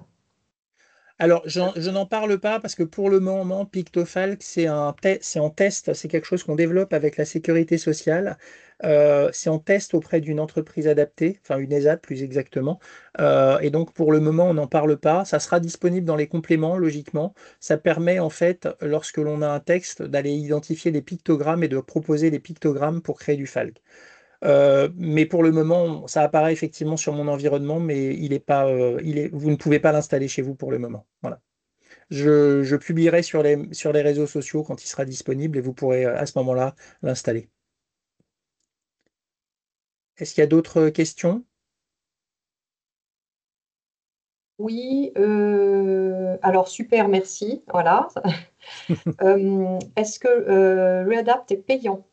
Alors, je n'en parle pas parce que pour le moment, PictoFalk, c'est en test, c'est quelque chose qu'on développe avec la sécurité sociale. C'est en test auprès d'une entreprise adaptée, enfin une ESAT plus exactement. Et donc, pour le moment, on n'en parle pas. Ça sera disponible dans les compléments, logiquement. Ça permet, en fait, lorsque l'on a un texte, d'aller identifier des pictogrammes et de proposer des pictogrammes pour créer du Falk. Mais pour le moment, ça apparaît effectivement sur mon environnement, mais il est pas, vous ne pouvez pas l'installer chez vous pour le moment. Voilà. Je publierai sur les réseaux sociaux quand il sera disponible et vous pourrez à ce moment-là l'installer. Est-ce qu'il y a d'autres questions? Oui, alors super, merci. Voilà. Est-ce que Readapt est payant?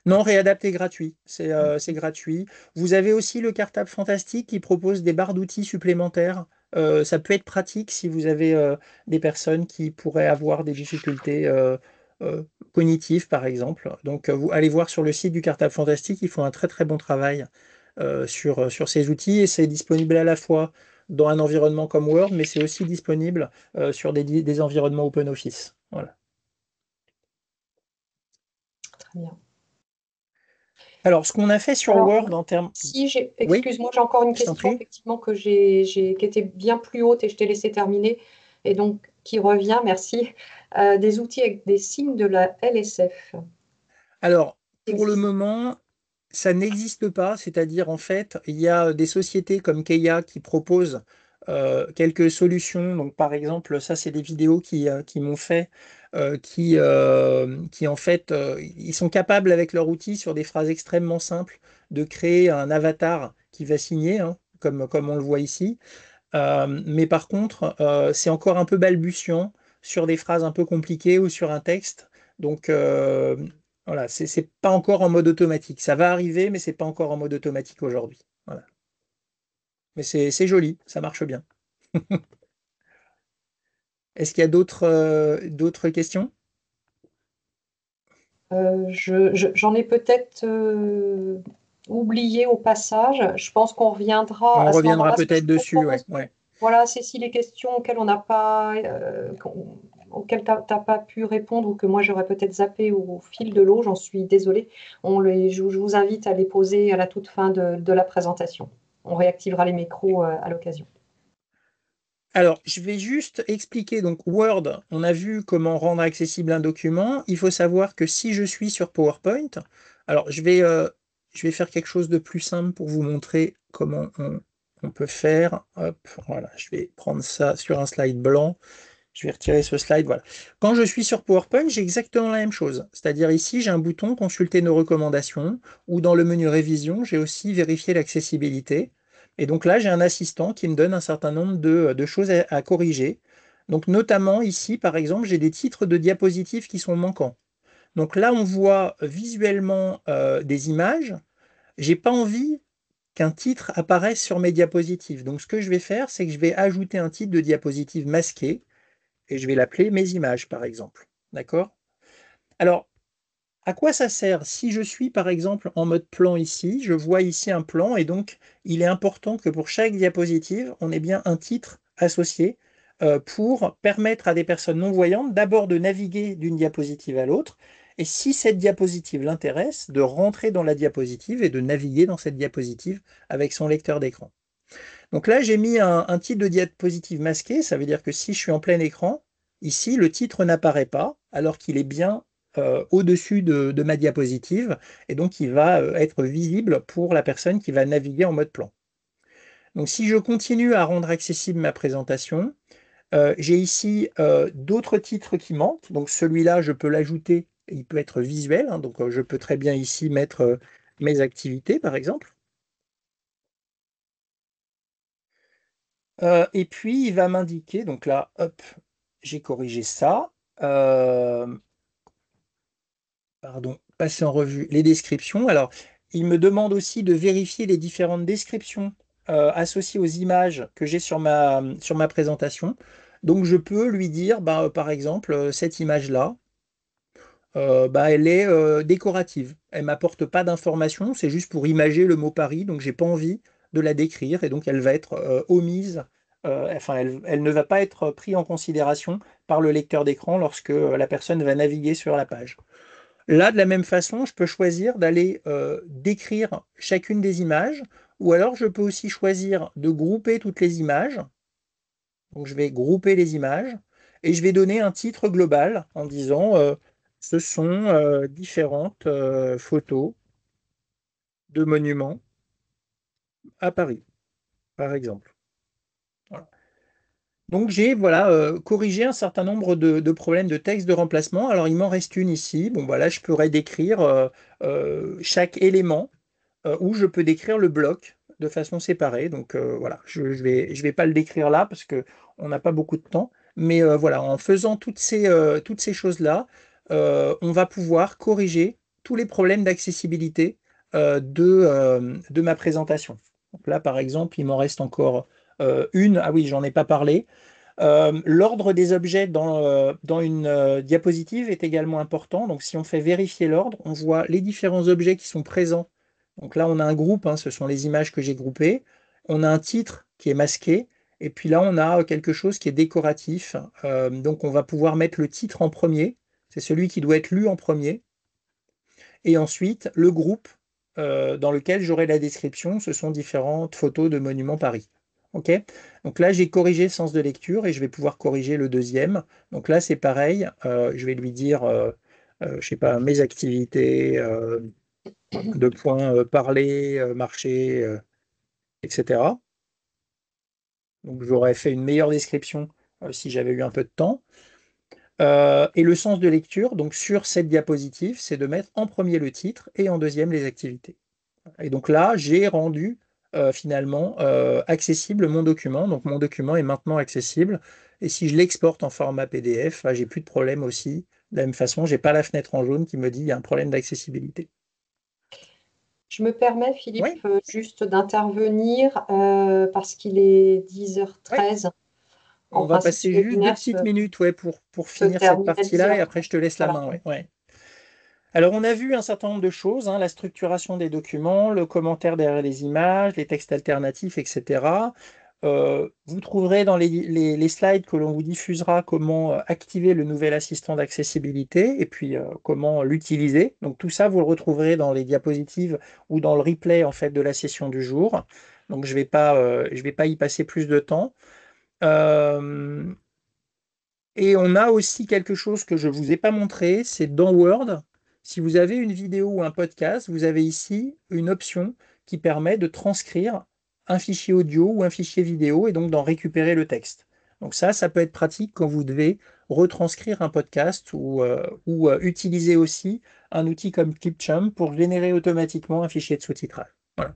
Non, Readapt est gratuit. C'est gratuit. Vous avez aussi le cartable fantastique qui propose des barres d'outils supplémentaires. Ça peut être pratique si vous avez des personnes qui pourraient avoir des difficultés euh, cognitives, par exemple. Donc, vous allez voir sur le site du cartable fantastique, ils font un très très bon travail sur ces outils et c'est disponible à la fois dans un environnement comme Word, mais c'est aussi disponible sur des environnements OpenOffice. Voilà. Très bien. Alors, ce qu'on a fait sur Alors, Word en termes... si Oui, excuse-moi, j'ai encore une je t'en question prie. effectivement qui était bien plus haute et je t'ai laissé terminer et donc qui revient, merci. Des outils avec des signes de la LSF Alors, pour le existent. moment, ça n'existe pas, c'est-à-dire en fait, il y a des sociétés comme Keia qui proposent quelques solutions. Donc, par exemple, ça, c'est des vidéos qui m'ont fait, qui en fait, ils sont capables avec leur outil sur des phrases extrêmement simples de créer un avatar qui va signer, hein, comme on le voit ici. Mais par contre, c'est encore un peu balbutiant sur des phrases un peu compliquées ou sur un texte. Donc voilà, c'est pas encore en mode automatique. Ça va arriver, mais c'est pas encore en mode automatique aujourd'hui. Voilà. Mais c'est joli, ça marche bien. Est-ce qu'il y a d'autres questions? J'en ai peut-être oublié au passage. Je pense qu'on reviendra On à ce reviendra moment-là. Ce que je peut-être dessus, ouais, propose, ouais. voilà, c'est si les questions auxquelles on n'a pas, auxquelles t'as pas pu répondre ou que moi j'aurais peut-être zappé au fil de l'eau, j'en suis désolée. Je vous invite à les poser à la toute fin de la présentation. On réactivera les micros à l'occasion. Alors, je vais juste expliquer. Donc, Word, on a vu comment rendre accessible un document. Il faut savoir que si je suis sur PowerPoint, alors je vais faire quelque chose de plus simple pour vous montrer comment on peut faire. Hop, voilà, je vais prendre ça sur un slide blanc. Je vais retirer ce slide. Voilà. Quand je suis sur PowerPoint, j'ai exactement la même chose. C'est-à-dire ici, j'ai un bouton consulter nos recommandations ou dans le menu révision, j'ai aussi vérifié l'accessibilité. Et donc là, j'ai un assistant qui me donne un certain nombre de choses à corriger. Donc notamment ici, par exemple, j'ai des titres de diapositives qui sont manquants. Donc là, on voit visuellement des images. J'ai pas envie qu'un titre apparaisse sur mes diapositives. Donc ce que je vais faire, c'est que je vais ajouter un titre de diapositive masqué et je vais l'appeler mes images, par exemple. D'accord? Alors, à quoi ça sert? Si je suis, par exemple, en mode plan ici, je vois ici un plan et donc il est important que pour chaque diapositive, on ait bien un titre associé pour permettre à des personnes non-voyantes d'abord de naviguer d'une diapositive à l'autre et si cette diapositive l'intéresse, de rentrer dans la diapositive et de naviguer dans cette diapositive avec son lecteur d'écran. Donc là, j'ai mis un titre de diapositive masqué. Ça veut dire que si je suis en plein écran, ici, le titre n'apparaît pas, alors qu'il est bien au-dessus de ma diapositive. Et donc, il va être visible pour la personne qui va naviguer en mode plan. Donc, si je continue à rendre accessible ma présentation, j'ai ici d'autres titres qui manquent. Donc, celui-là, je peux l'ajouter. Il peut être visuel. Hein. Donc, je peux très bien ici mettre mes activités, par exemple. Et puis, il va m'indiquer, donc là, hop, j'ai corrigé ça. Euh, Pardon, passer en revue les descriptions. Alors, il me demande aussi de vérifier les différentes descriptions associées aux images que j'ai sur ma présentation. Donc, je peux lui dire, bah, par exemple, cette image-là, bah, elle est décorative. Elle ne m'apporte pas d'informations, c'est juste pour imager le mot Paris, donc j'ai pas envie de la décrire et donc elle va être omise, enfin elle ne va pas être prise en considération par le lecteur d'écran lorsque la personne va naviguer sur la page. Là, de la même façon, je peux choisir d'aller décrire chacune des images ou alors je peux aussi choisir de grouper toutes les images. Donc je vais grouper les images et je vais donner un titre global en disant ce sont différentes photos de monuments à Paris, par exemple. Voilà. Donc j'ai voilà, corrigé un certain nombre de problèmes de texte de remplacement. Alors il m'en reste une ici. Bon voilà, je pourrais décrire chaque élément où je peux décrire le bloc de façon séparée. Donc voilà, je vais pas le décrire là parce que on n'a pas beaucoup de temps. Mais voilà, en faisant toutes ces choses-là, on va pouvoir corriger tous les problèmes d'accessibilité de ma présentation. Donc là, par exemple, il m'en reste encore une. Ah oui, j'en ai pas parlé. L'ordre des objets dans une diapositive est également important. Donc, si on fait vérifier l'ordre, on voit les différents objets qui sont présents. Donc là, on a un groupe, hein, ce sont les images que j'ai groupées. On a un titre qui est masqué. Et puis là, on a quelque chose qui est décoratif. Donc, on va pouvoir mettre le titre en premier. C'est celui qui doit être lu en premier. Et ensuite, le groupe dans lequel j'aurai la description. Ce sont différentes photos de monuments Paris. OK? Donc là, j'ai corrigé le sens de lecture et je vais pouvoir corriger le deuxième. Donc là, c'est pareil. Je vais lui dire, je sais pas, mes activités, de points parler, marcher, etc. Donc j'aurais fait une meilleure description si j'avais eu un peu de temps. Et le sens de lecture, donc sur cette diapositive, c'est de mettre en premier le titre et en deuxième les activités. Et donc là, j'ai rendu finalement accessible mon document. Donc mon document est maintenant accessible. Et si je l'exporte en format PDF, j'ai plus de problème aussi. De la même façon, j'ai pas la fenêtre en jaune qui me dit il y a un problème d'accessibilité. Je me permets, Philippe, Oui, juste d'intervenir parce qu'il est oui. 10h13. En On va principe, ce passer juste deux webinaire petites minutes ouais, pour peut finir cette terminer à partie-là et après 10h30. je te laisse la Voilà. main. Ouais, ouais. Alors, on a vu un certain nombre de choses, hein, la structuration des documents, le commentaire derrière les images, les textes alternatifs, etc. Vous trouverez dans les slides que l'on vous diffusera comment activer le nouvel assistant d'accessibilité et puis comment l'utiliser. Donc tout ça, vous le retrouverez dans les diapositives ou dans le replay en fait de la session du jour. Donc je vais pas y passer plus de temps. Euh, et on a aussi quelque chose que je ne vous ai pas montré, c'est dans Word. Si vous avez une vidéo ou un podcast, vous avez ici une option qui permet de transcrire un fichier audio ou un fichier vidéo et donc d'en récupérer le texte. Donc ça peut être pratique quand vous devez retranscrire un podcast ou utiliser aussi un outil comme Clipchamp pour générer automatiquement un fichier de sous-titrage. Voilà.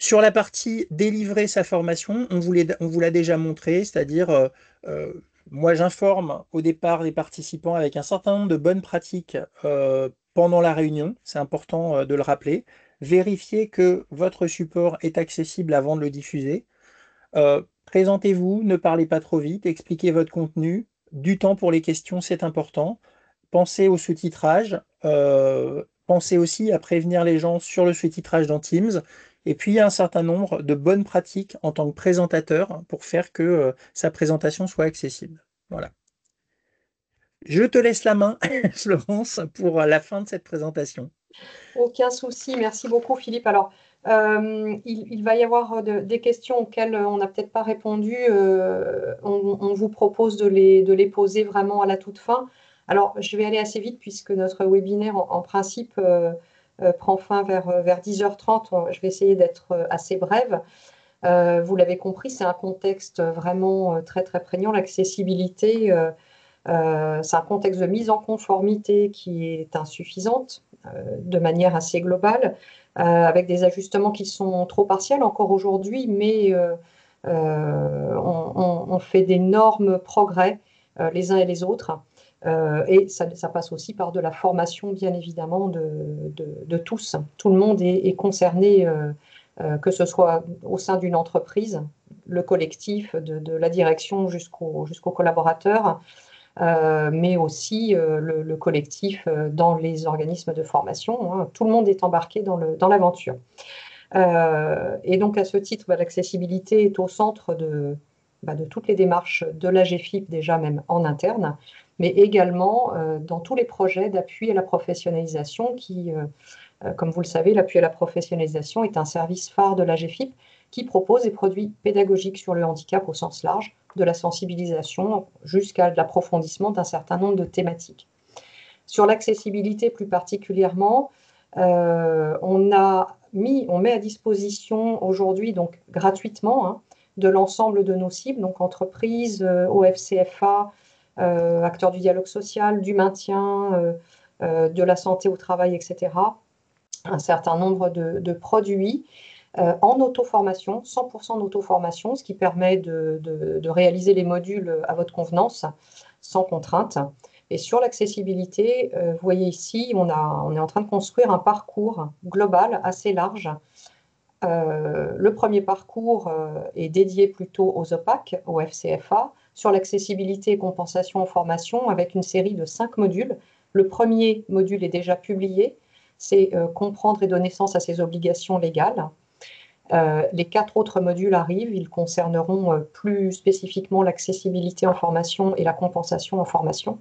Sur la partie délivrer sa formation, on vous l'a déjà montré, c'est-à-dire, euh, moi j'informe au départ les participants avec un certain nombre de bonnes pratiques pendant la réunion, c'est important de le rappeler. Vérifiez que votre support est accessible avant de le diffuser. Présentez-vous, ne parlez pas trop vite, expliquez votre contenu. Du temps pour les questions, c'est important. Pensez au sous-titrage. Pensez aussi à prévenir les gens sur le sous-titrage dans Teams. Et puis, il y a un certain nombre de bonnes pratiques en tant que présentateur pour faire que sa présentation soit accessible. Voilà. Je te laisse la main, Florence, pour la fin de cette présentation. Aucun souci. Merci beaucoup, Philippe. Alors, il va y avoir des questions auxquelles on n'a peut-être pas répondu. On vous propose de les poser vraiment à la toute fin. Alors, je vais aller assez vite puisque notre webinaire, en principe, prend fin vers 10h30. Je vais essayer d'être assez brève. Vous l'avez compris, c'est un contexte vraiment très, très prégnant. L'accessibilité, c'est un contexte de mise en conformité qui est insuffisante de manière assez globale, avec des ajustements qui sont trop partiels encore aujourd'hui, mais on fait d'énormes progrès les uns et les autres. Et ça passe aussi par de la formation, bien évidemment, de tous. Tout le monde est concerné, que ce soit au sein d'une entreprise, le collectif, de la direction jusqu'aux collaborateurs, mais aussi le collectif dans les organismes de formation, hein. Tout le monde est embarqué dans l'aventure. Et donc, à ce titre, l'accessibilité est au centre de toutes les démarches de l'AGFIP, déjà même en interne, mais également dans tous les projets d'appui à la professionnalisation qui, comme vous le savez, l'appui à la professionnalisation est un service phare de l'AGFIP qui propose des produits pédagogiques sur le handicap au sens large, de la sensibilisation jusqu'à l'approfondissement d'un certain nombre de thématiques. Sur l'accessibilité plus particulièrement, on met à disposition aujourd'hui, donc gratuitement, hein, de l'ensemble de nos cibles, donc entreprises, OFCFA, acteurs du dialogue social, du maintien, de la santé au travail, etc., un certain nombre de produits en auto-formation, 100% d'auto-formation, ce qui permet de réaliser les modules à votre convenance, sans contrainte. Et sur l'accessibilité, vous voyez ici, on est en train de construire un parcours global assez large. Le premier parcours est dédié plutôt aux OPAC, au FCFA, sur l'accessibilité et compensation en formation, avec une série de 5 modules. Le premier module est déjà publié, c'est comprendre et donner sens à ses obligations légales. Les 4 autres modules arrivent, ils concerneront plus spécifiquement l'accessibilité en formation et la compensation en formation.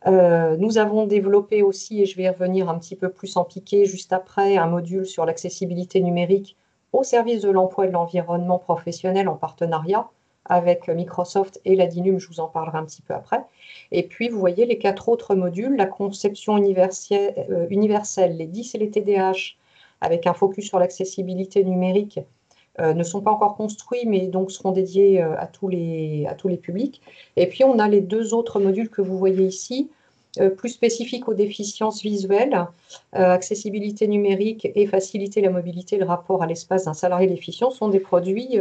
Nous avons développé aussi, et je vais y revenir un petit peu plus en piqué juste après, un module sur l'accessibilité numérique au service de l'emploi et de l'environnement professionnel en partenariat avec Microsoft et la DINUM, je vous en parlerai un petit peu après. Et puis, vous voyez les 4 autres modules, la conception universelle, les 10 et les TDAH, avec un focus sur l'accessibilité numérique, ne sont pas encore construits, mais donc seront dédiés à tous les publics. Et puis, on a les 2 autres modules que vous voyez ici, plus spécifiques aux déficiences visuelles, accessibilité numérique et faciliter la mobilité et le rapport à l'espace d'un salarié déficient, sont des produits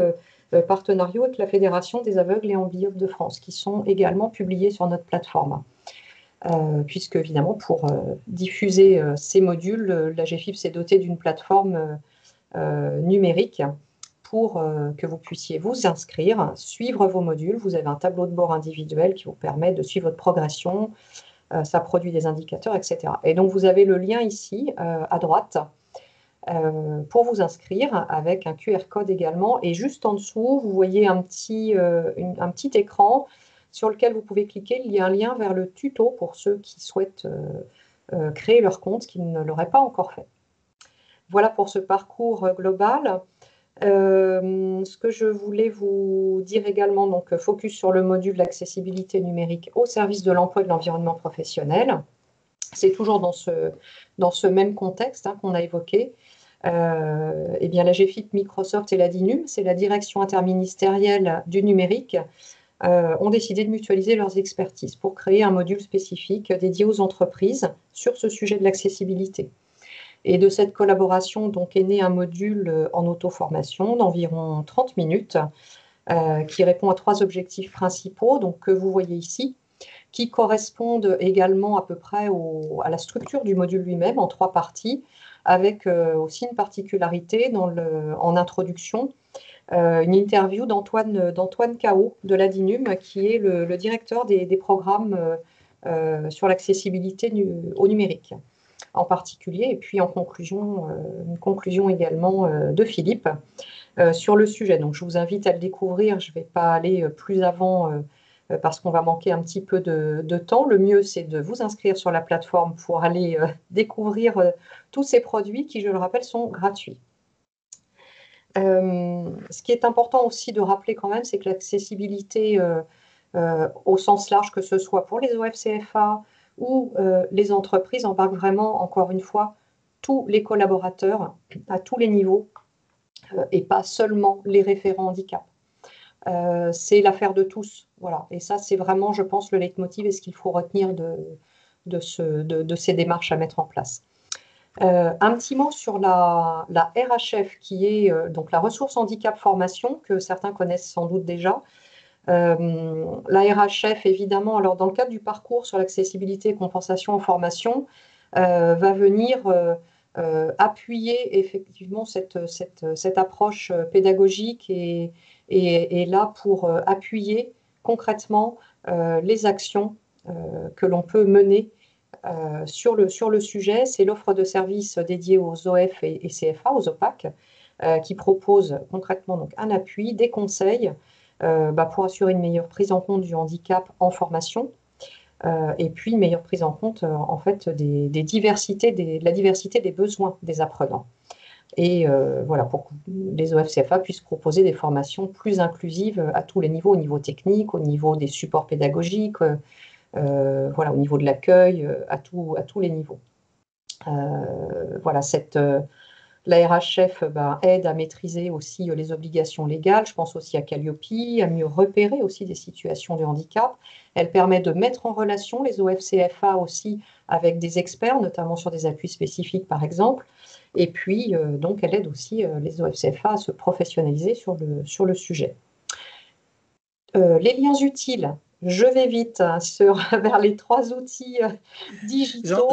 partenariaux avec la Fédération des aveugles et amblyopes de France, qui sont également publiés sur notre plateforme. Puisque, évidemment, pour diffuser ces modules, la GFIP s'est dotée d'une plateforme numérique pour que vous puissiez vous inscrire, suivre vos modules. Vous avez un tableau de bord individuel qui vous permet de suivre votre progression. Ça produit des indicateurs, etc. Et donc, vous avez le lien ici, à droite, pour vous inscrire, avec un QR code également. Et juste en dessous, vous voyez un petit écran sur lequel vous pouvez cliquer. Il y a un lien vers le tuto pour ceux qui souhaitent créer leur compte, qui ne l'auraient pas encore fait. Voilà pour ce parcours global. Ce que je voulais vous dire également, donc focus sur le module d'accessibilité numérique au service de l'emploi et de l'environnement professionnel. C'est toujours dans ce même contexte qu'on a évoqué. Eh bien, la GFIP, Microsoft et la DINUM, c'est la direction interministérielle du numérique, ont décidé de mutualiser leurs expertises pour créer un module spécifique dédié aux entreprises sur ce sujet de l'accessibilité. Et de cette collaboration donc, est né un module en auto-formation d'environ 30 minutes qui répond à 3 objectifs principaux donc, que vous voyez ici, qui correspondent également à peu près à la structure du module lui-même en 3 parties, avec aussi une particularité en introduction, une interview d'Antoine Cao de la DINUM, qui est le directeur des programmes sur l'accessibilité au numérique en particulier, et puis en conclusion, une conclusion également de Philippe sur le sujet. Donc je vous invite à le découvrir, je ne vais pas aller plus avant parce qu'on va manquer un petit peu de temps. Le mieux, c'est de vous inscrire sur la plateforme pour aller découvrir tous ces produits qui, je le rappelle, sont gratuits. Ce qui est important aussi de rappeler quand même, c'est que l'accessibilité au sens large, que ce soit pour les OFCFA ou les entreprises, embarque vraiment, encore une fois, tous les collaborateurs à tous les niveaux et pas seulement les référents handicap. C'est l'affaire de tous. Voilà. Et ça, c'est vraiment, je pense, le leitmotiv et ce qu'il faut retenir de ces démarches à mettre en place. Un petit mot sur la RHF, qui est donc la ressource handicap formation, que certains connaissent sans doute déjà. La RHF, évidemment, alors dans le cadre du parcours sur l'accessibilité et compensation en formation, va venir appuyer effectivement cette approche pédagogique et est là pour appuyer concrètement les actions que l'on peut mener sur le sujet. C'est l'offre de services dédiée aux OF et CFA, aux OPAC, qui propose concrètement donc, un appui, des conseils pour assurer une meilleure prise en compte du handicap en formation et puis une meilleure prise en compte en fait de la diversité des besoins des apprenants. Et voilà, pour que les OFCFA puissent proposer des formations plus inclusives à tous les niveaux, au niveau technique, au niveau des supports pédagogiques, voilà, au niveau de l'accueil, à tous les niveaux. Voilà, la RHF aide à maîtriser aussi les obligations légales. Je pense aussi à Calliope, à mieux repérer aussi des situations de handicap. Elle permet de mettre en relation les OFCFA aussi avec des experts, notamment sur des appuis spécifiques par exemple. Et puis, donc, elle aide aussi les OFCFA à se professionnaliser sur le sujet. Les liens utiles. Je vais vite vers les 3 outils digitaux.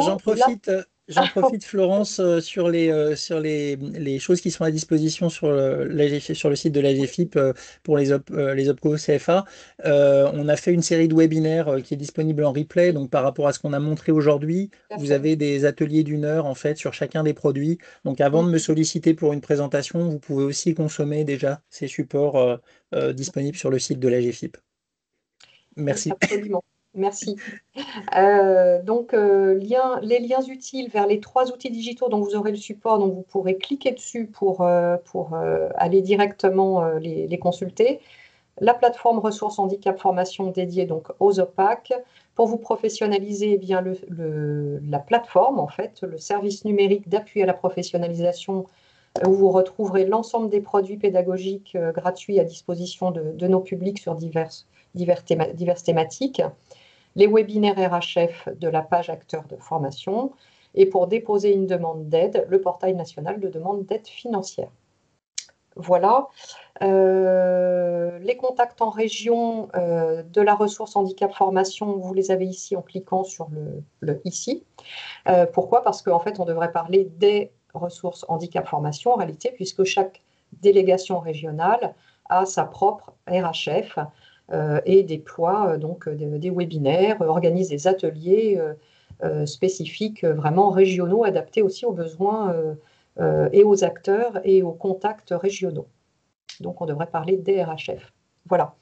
J'en profite, Florence, sur les choses qui sont à disposition sur le site de la GFIP pour les OPCO CFA. On a fait une série de webinaires qui est disponible en replay. Donc, par rapport à ce qu'on a montré aujourd'hui, vous avez des ateliers d'1 heure en fait sur chacun des produits. Donc, avant de me solliciter pour une présentation, vous pouvez aussi consommer déjà ces supports disponibles sur le site de la GFIP. Merci. Absolument. Merci. Donc, les liens utiles vers les 3 outils digitaux dont vous aurez le support, donc vous pourrez cliquer dessus pour aller directement les consulter. La plateforme ressources handicap formation dédiée donc aux OPAC. Pour vous professionnaliser, eh bien la plateforme, en fait, le service numérique d'appui à la professionnalisation, où vous retrouverez l'ensemble des produits pédagogiques gratuits à disposition de nos publics sur diverses thématiques, les webinaires RHF de la page acteur de formation, et pour déposer une demande d'aide, le portail national de demande d'aide financière. Voilà. Les contacts en région de la ressource handicap formation, vous les avez ici en cliquant sur le ici. Pourquoi? Parce qu'en fait, on devrait parler des ressources handicap formation en réalité, puisque chaque délégation régionale a sa propre RHF et déploie donc des webinaires, organise des ateliers spécifiques, vraiment régionaux, adaptés aussi aux besoins et aux acteurs et aux contacts régionaux. Donc, on devrait parler des RHF. Voilà.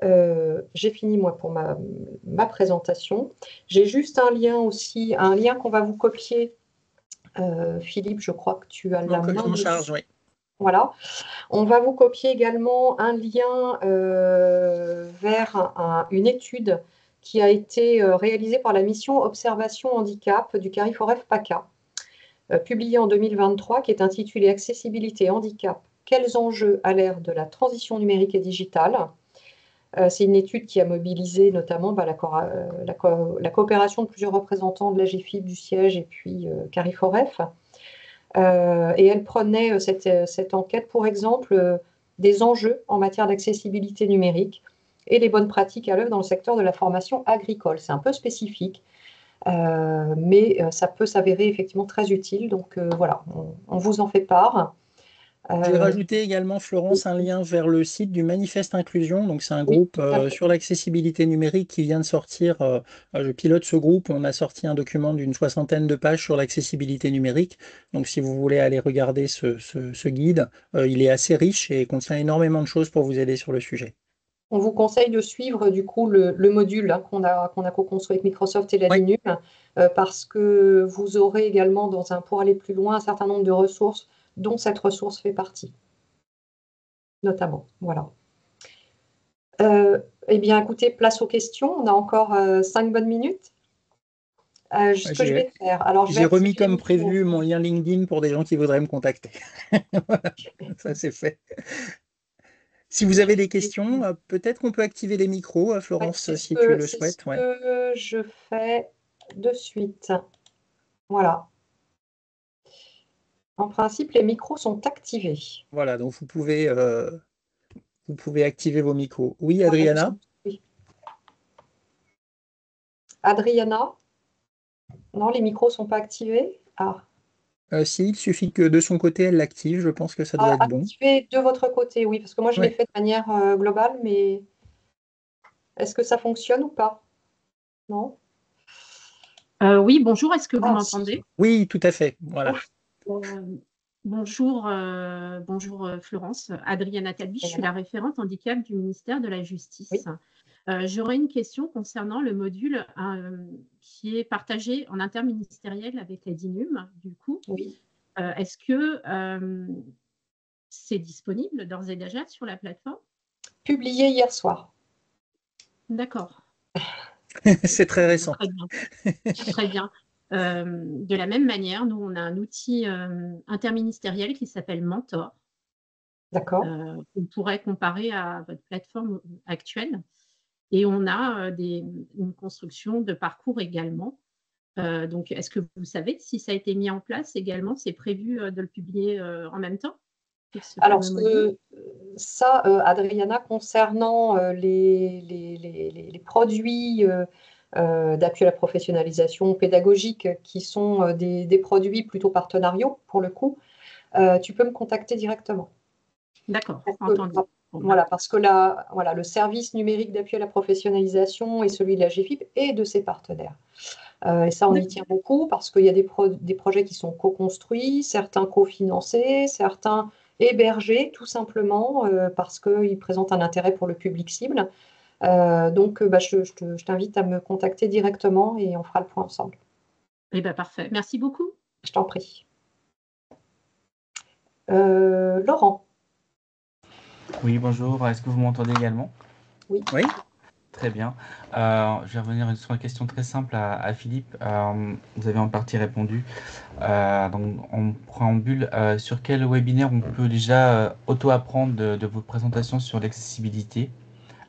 J'ai fini, moi, pour ma présentation. J'ai juste un lien aussi, un lien qu'on va vous copier. Philippe, je crois que tu as la main en dessus. charge, oui. Voilà. On va vous copier également un lien vers une étude qui a été réalisée par la mission Observation Handicap du CARIFOREF PACA, publiée en 2023, qui est intitulée Accessibilité handicap, quels enjeux à l'ère de la transition numérique et digitale. C'est une étude qui a mobilisé notamment la coopération de plusieurs représentants de l'AGFIP, du siège et puis CARIFOREF. Et elle prenait cette enquête pour exemple des enjeux en matière d'accessibilité numérique et les bonnes pratiques à l'œuvre dans le secteur de la formation agricole. C'est un peu spécifique, mais ça peut s'avérer effectivement très utile. Donc voilà, on vous en fait part. J'ai rajouté également, Florence, un lien vers le site du Manifeste Inclusion. Donc, c'est un Oui, groupe tout à fait. sur l'accessibilité numérique qui vient de sortir. Je pilote ce groupe. On a sorti un document d'une 60aine de pages sur l'accessibilité numérique. Donc, si vous voulez aller regarder ce guide, il est assez riche et contient énormément de choses pour vous aider sur le sujet. On vous conseille de suivre du coup le module qu'on a co-construit avec Microsoft et la Ouais. DINUM, parce que vous aurez également, pour aller plus loin, un certain nombre de ressources dont cette ressource fait partie, notamment. Voilà. Eh bien, écoutez, place aux questions. On a encore 5 bonnes minutes. Ce que je vais faire. Alors, je vais J'ai remis activer le comme micro. prévu mon lien LinkedIn pour des gens qui voudraient me contacter. Voilà, ça c'est fait. Si vous avez des questions, peut-être qu'on peut activer les micros, Ouais, Florence, c'est si tu le ce souhaites. Ouais. que je fais de suite. Voilà. En principe, les micros sont activés. Voilà, donc vous pouvez activer vos micros. Oui, Voilà, Adriana? oui. Adriana? Non, les micros ne sont pas activés. Ah. Si, il suffit que de son côté, elle l'active. Je pense que ça doit être bon. Activez de votre côté, oui, parce que moi, je l'ai Ouais. fait de manière globale, mais est-ce que ça fonctionne ou pas? Non? Oui, bonjour, est-ce que vous Si. m'entendez? Oui, tout à fait. Voilà. Bonjour, Florence. Adriana Calvi, je suis la référente handicap du ministère de la Justice. Oui. J'aurais une question concernant le module qui est partagé en interministériel avec la DINUM, du coup. Oui. Est-ce que c'est disponible d'ores et déjà sur la plateforme? Publié hier soir. D'accord. C'est très récent. Très bien. Très bien. De la même manière, nous, on a un outil interministériel qui s'appelle Mentor, D'accord. qu'on pourrait comparer à votre plateforme actuelle. Et on a une construction de parcours également. Donc, est-ce que vous savez si ça a été mis en place également? C'est prévu de le publier en même temps? Alors, ça, Adriana, concernant les produits d'appui à la professionnalisation pédagogique qui sont des produits plutôt partenariaux, pour le coup, tu peux me contacter directement. D'accord, entendu. Voilà, parce que le service numérique d'appui à la professionnalisation et celui de la GFIP et de ses partenaires. Et ça, on y tient beaucoup parce qu'il y a des projets qui sont co-construits, certains cofinancés, certains hébergés tout simplement parce qu'ils présentent un intérêt pour le public cible. Donc, je t'invite à me contacter directement et on fera le point ensemble. Eh bien, parfait. Merci beaucoup. Je t'en prie. Laurent. Oui, bonjour. Est-ce que vous m'entendez également? Oui. Oui. Très bien. Je vais revenir sur une question très simple à Philippe. Vous avez en partie répondu. Donc, en préambule, sur quel webinaire on peut déjà auto-apprendre de vos présentations sur l'accessibilité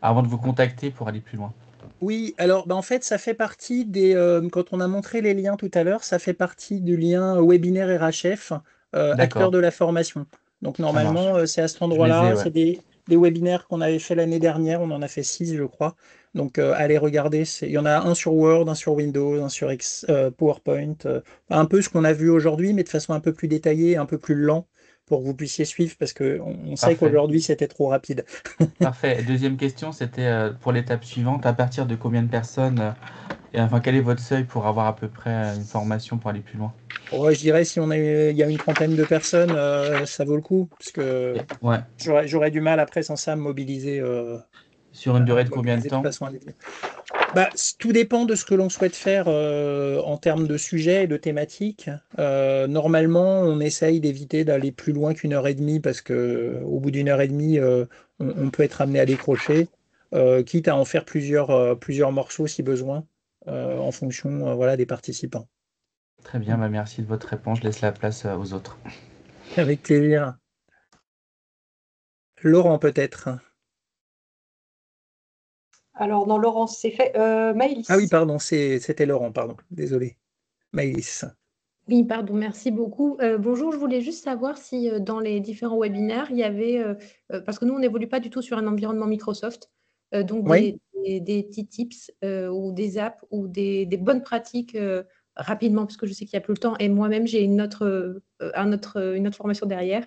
avant de vous contacter pour aller plus loin? Oui, alors en fait, ça fait partie des. Quand on a montré les liens tout à l'heure, ça fait partie du lien webinaire RHF, acteur D'accord, de la formation. Donc ça marche. normalement, c'est à cet Je les ai, endroit-là. ouais. C'est des webinaires qu'on avait fait l'année dernière. On en a fait 6, je crois. Donc allez regarder. Il y en a un sur Word, un sur Windows, un sur PowerPoint. Un peu ce qu'on a vu aujourd'hui, mais de façon un peu plus détaillée, un peu plus lent pour que vous puissiez suivre, parce qu'on sait Parfait. qu'aujourd'hui, c'était trop rapide. Parfait. Deuxième question, c'était pour l'étape suivante, à partir de combien de personnes et enfin, quel est votre seuil pour avoir à peu près une formation pour aller plus loin? Ouais, je dirais si il y a une trentaine de personnes, ça vaut le coup, parce que Ouais. j'aurais du mal après sans ça à me mobiliser, Sur une durée de combien de de temps? façon individuelle. Tout dépend de ce que l'on souhaite faire en termes de sujet et de thématique. Normalement, on essaye d'éviter d'aller plus loin qu'1 heure et demie, parce que au bout d'1 heure et demie, on peut être amené à décrocher, quitte à en faire plusieurs morceaux si besoin, en fonction voilà, des participants. Très bien, merci de votre réponse. Je laisse la place aux autres. Avec plaisir. Laurent, peut-être. Alors, non, Laurent, c'est fait. Ah oui, Maëlys. pardon, c'était Laurent, pardon. Désolé. Maïs. Oui, pardon, merci beaucoup. Bonjour, je voulais juste savoir si dans les différents webinaires, il y avait, parce que nous, on n'évolue pas du tout sur un environnement Microsoft, donc Oui. des petits tips ou des apps ou des bonnes pratiques rapidement, parce que je sais qu'il n'y a plus le temps et moi-même, j'ai une autre formation derrière.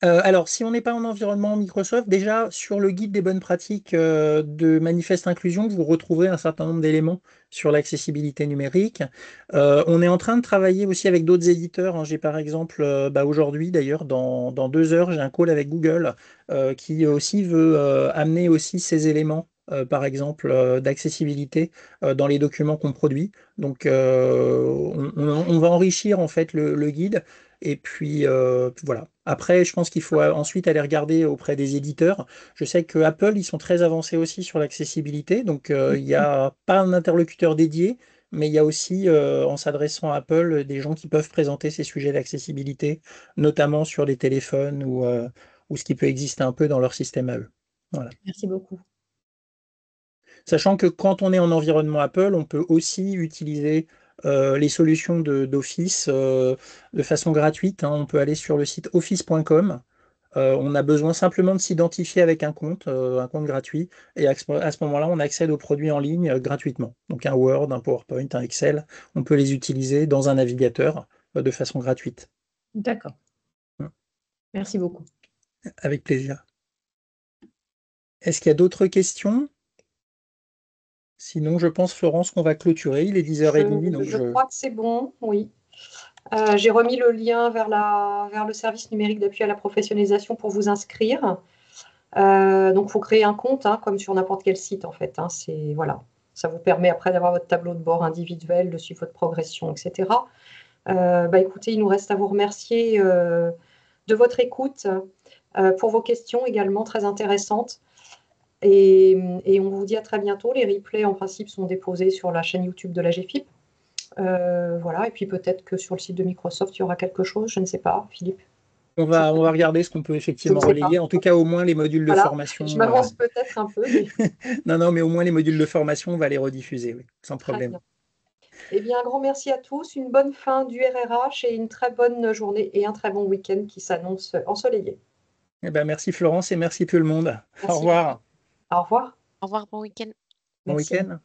Alors, si on n'est pas en environnement Microsoft, déjà sur le guide des bonnes pratiques de Manifeste Inclusion, vous retrouverez un certain nombre d'éléments sur l'accessibilité numérique. On est en train de travailler aussi avec d'autres éditeurs, hein. J'ai par exemple, aujourd'hui d'ailleurs, dans 2 heures, j'ai un call avec Google qui aussi veut amener aussi ces éléments. Par exemple, d'accessibilité dans les documents qu'on produit. Donc, on va enrichir en fait le guide. Et puis voilà. Après, je pense qu'il faut ensuite aller regarder auprès des éditeurs. Je sais que Apple, ils sont très avancés aussi sur l'accessibilité. Donc, il n'y a pas un interlocuteur dédié, mais il y a aussi, en s'adressant à Apple, des gens qui peuvent présenter ces sujets d'accessibilité, notamment sur les téléphones ou ce qui peut exister un peu dans leur système à eux. Voilà. Merci beaucoup. Sachant que quand on est en environnement Apple, on peut aussi utiliser les solutions d'Office de façon gratuite, hein. On peut aller sur le site office.com. On a besoin simplement de s'identifier avec un compte gratuit, et à ce moment-là, on accède aux produits en ligne gratuitement. Donc un Word, un PowerPoint, un Excel, on peut les utiliser dans un navigateur de façon gratuite. D'accord. Merci beaucoup. Avec plaisir. Est-ce qu'il y a d'autres questions? Sinon, je pense, Florence, qu'on va clôturer. Il est 10h30. Donc Je crois que c'est bon, oui. J'ai remis le lien vers le service numérique d'appui à la professionnalisation pour vous inscrire. Donc, il faut créer un compte, hein, comme sur n'importe quel site, en fait, hein. Voilà. Ça vous permet après d'avoir votre tableau de bord individuel, de suivre votre progression, etc. Écoutez, il nous reste à vous remercier de votre écoute, pour vos questions également très intéressantes. Et on vous dit à très bientôt. Les replays, en principe, sont déposés sur la chaîne YouTube de la GFIP. Voilà. Et puis peut-être que sur le site de Microsoft, il y aura quelque chose. Je ne sais pas, Philippe. On va regarder ce qu'on peut effectivement relayer. En tout cas, au moins les modules de formation. Je m'avance peut-être un peu. Mais... non, mais au moins les modules de formation, on va les rediffuser, oui, sans problème. Très bien. Eh bien, un grand merci à tous. Une bonne fin du RRH et une très bonne journée et un très bon week-end qui s'annonce ensoleillé. Eh ben, merci Florence et merci tout le monde. Merci. Au revoir. Au revoir. Au revoir, bon week-end. Bon week-end.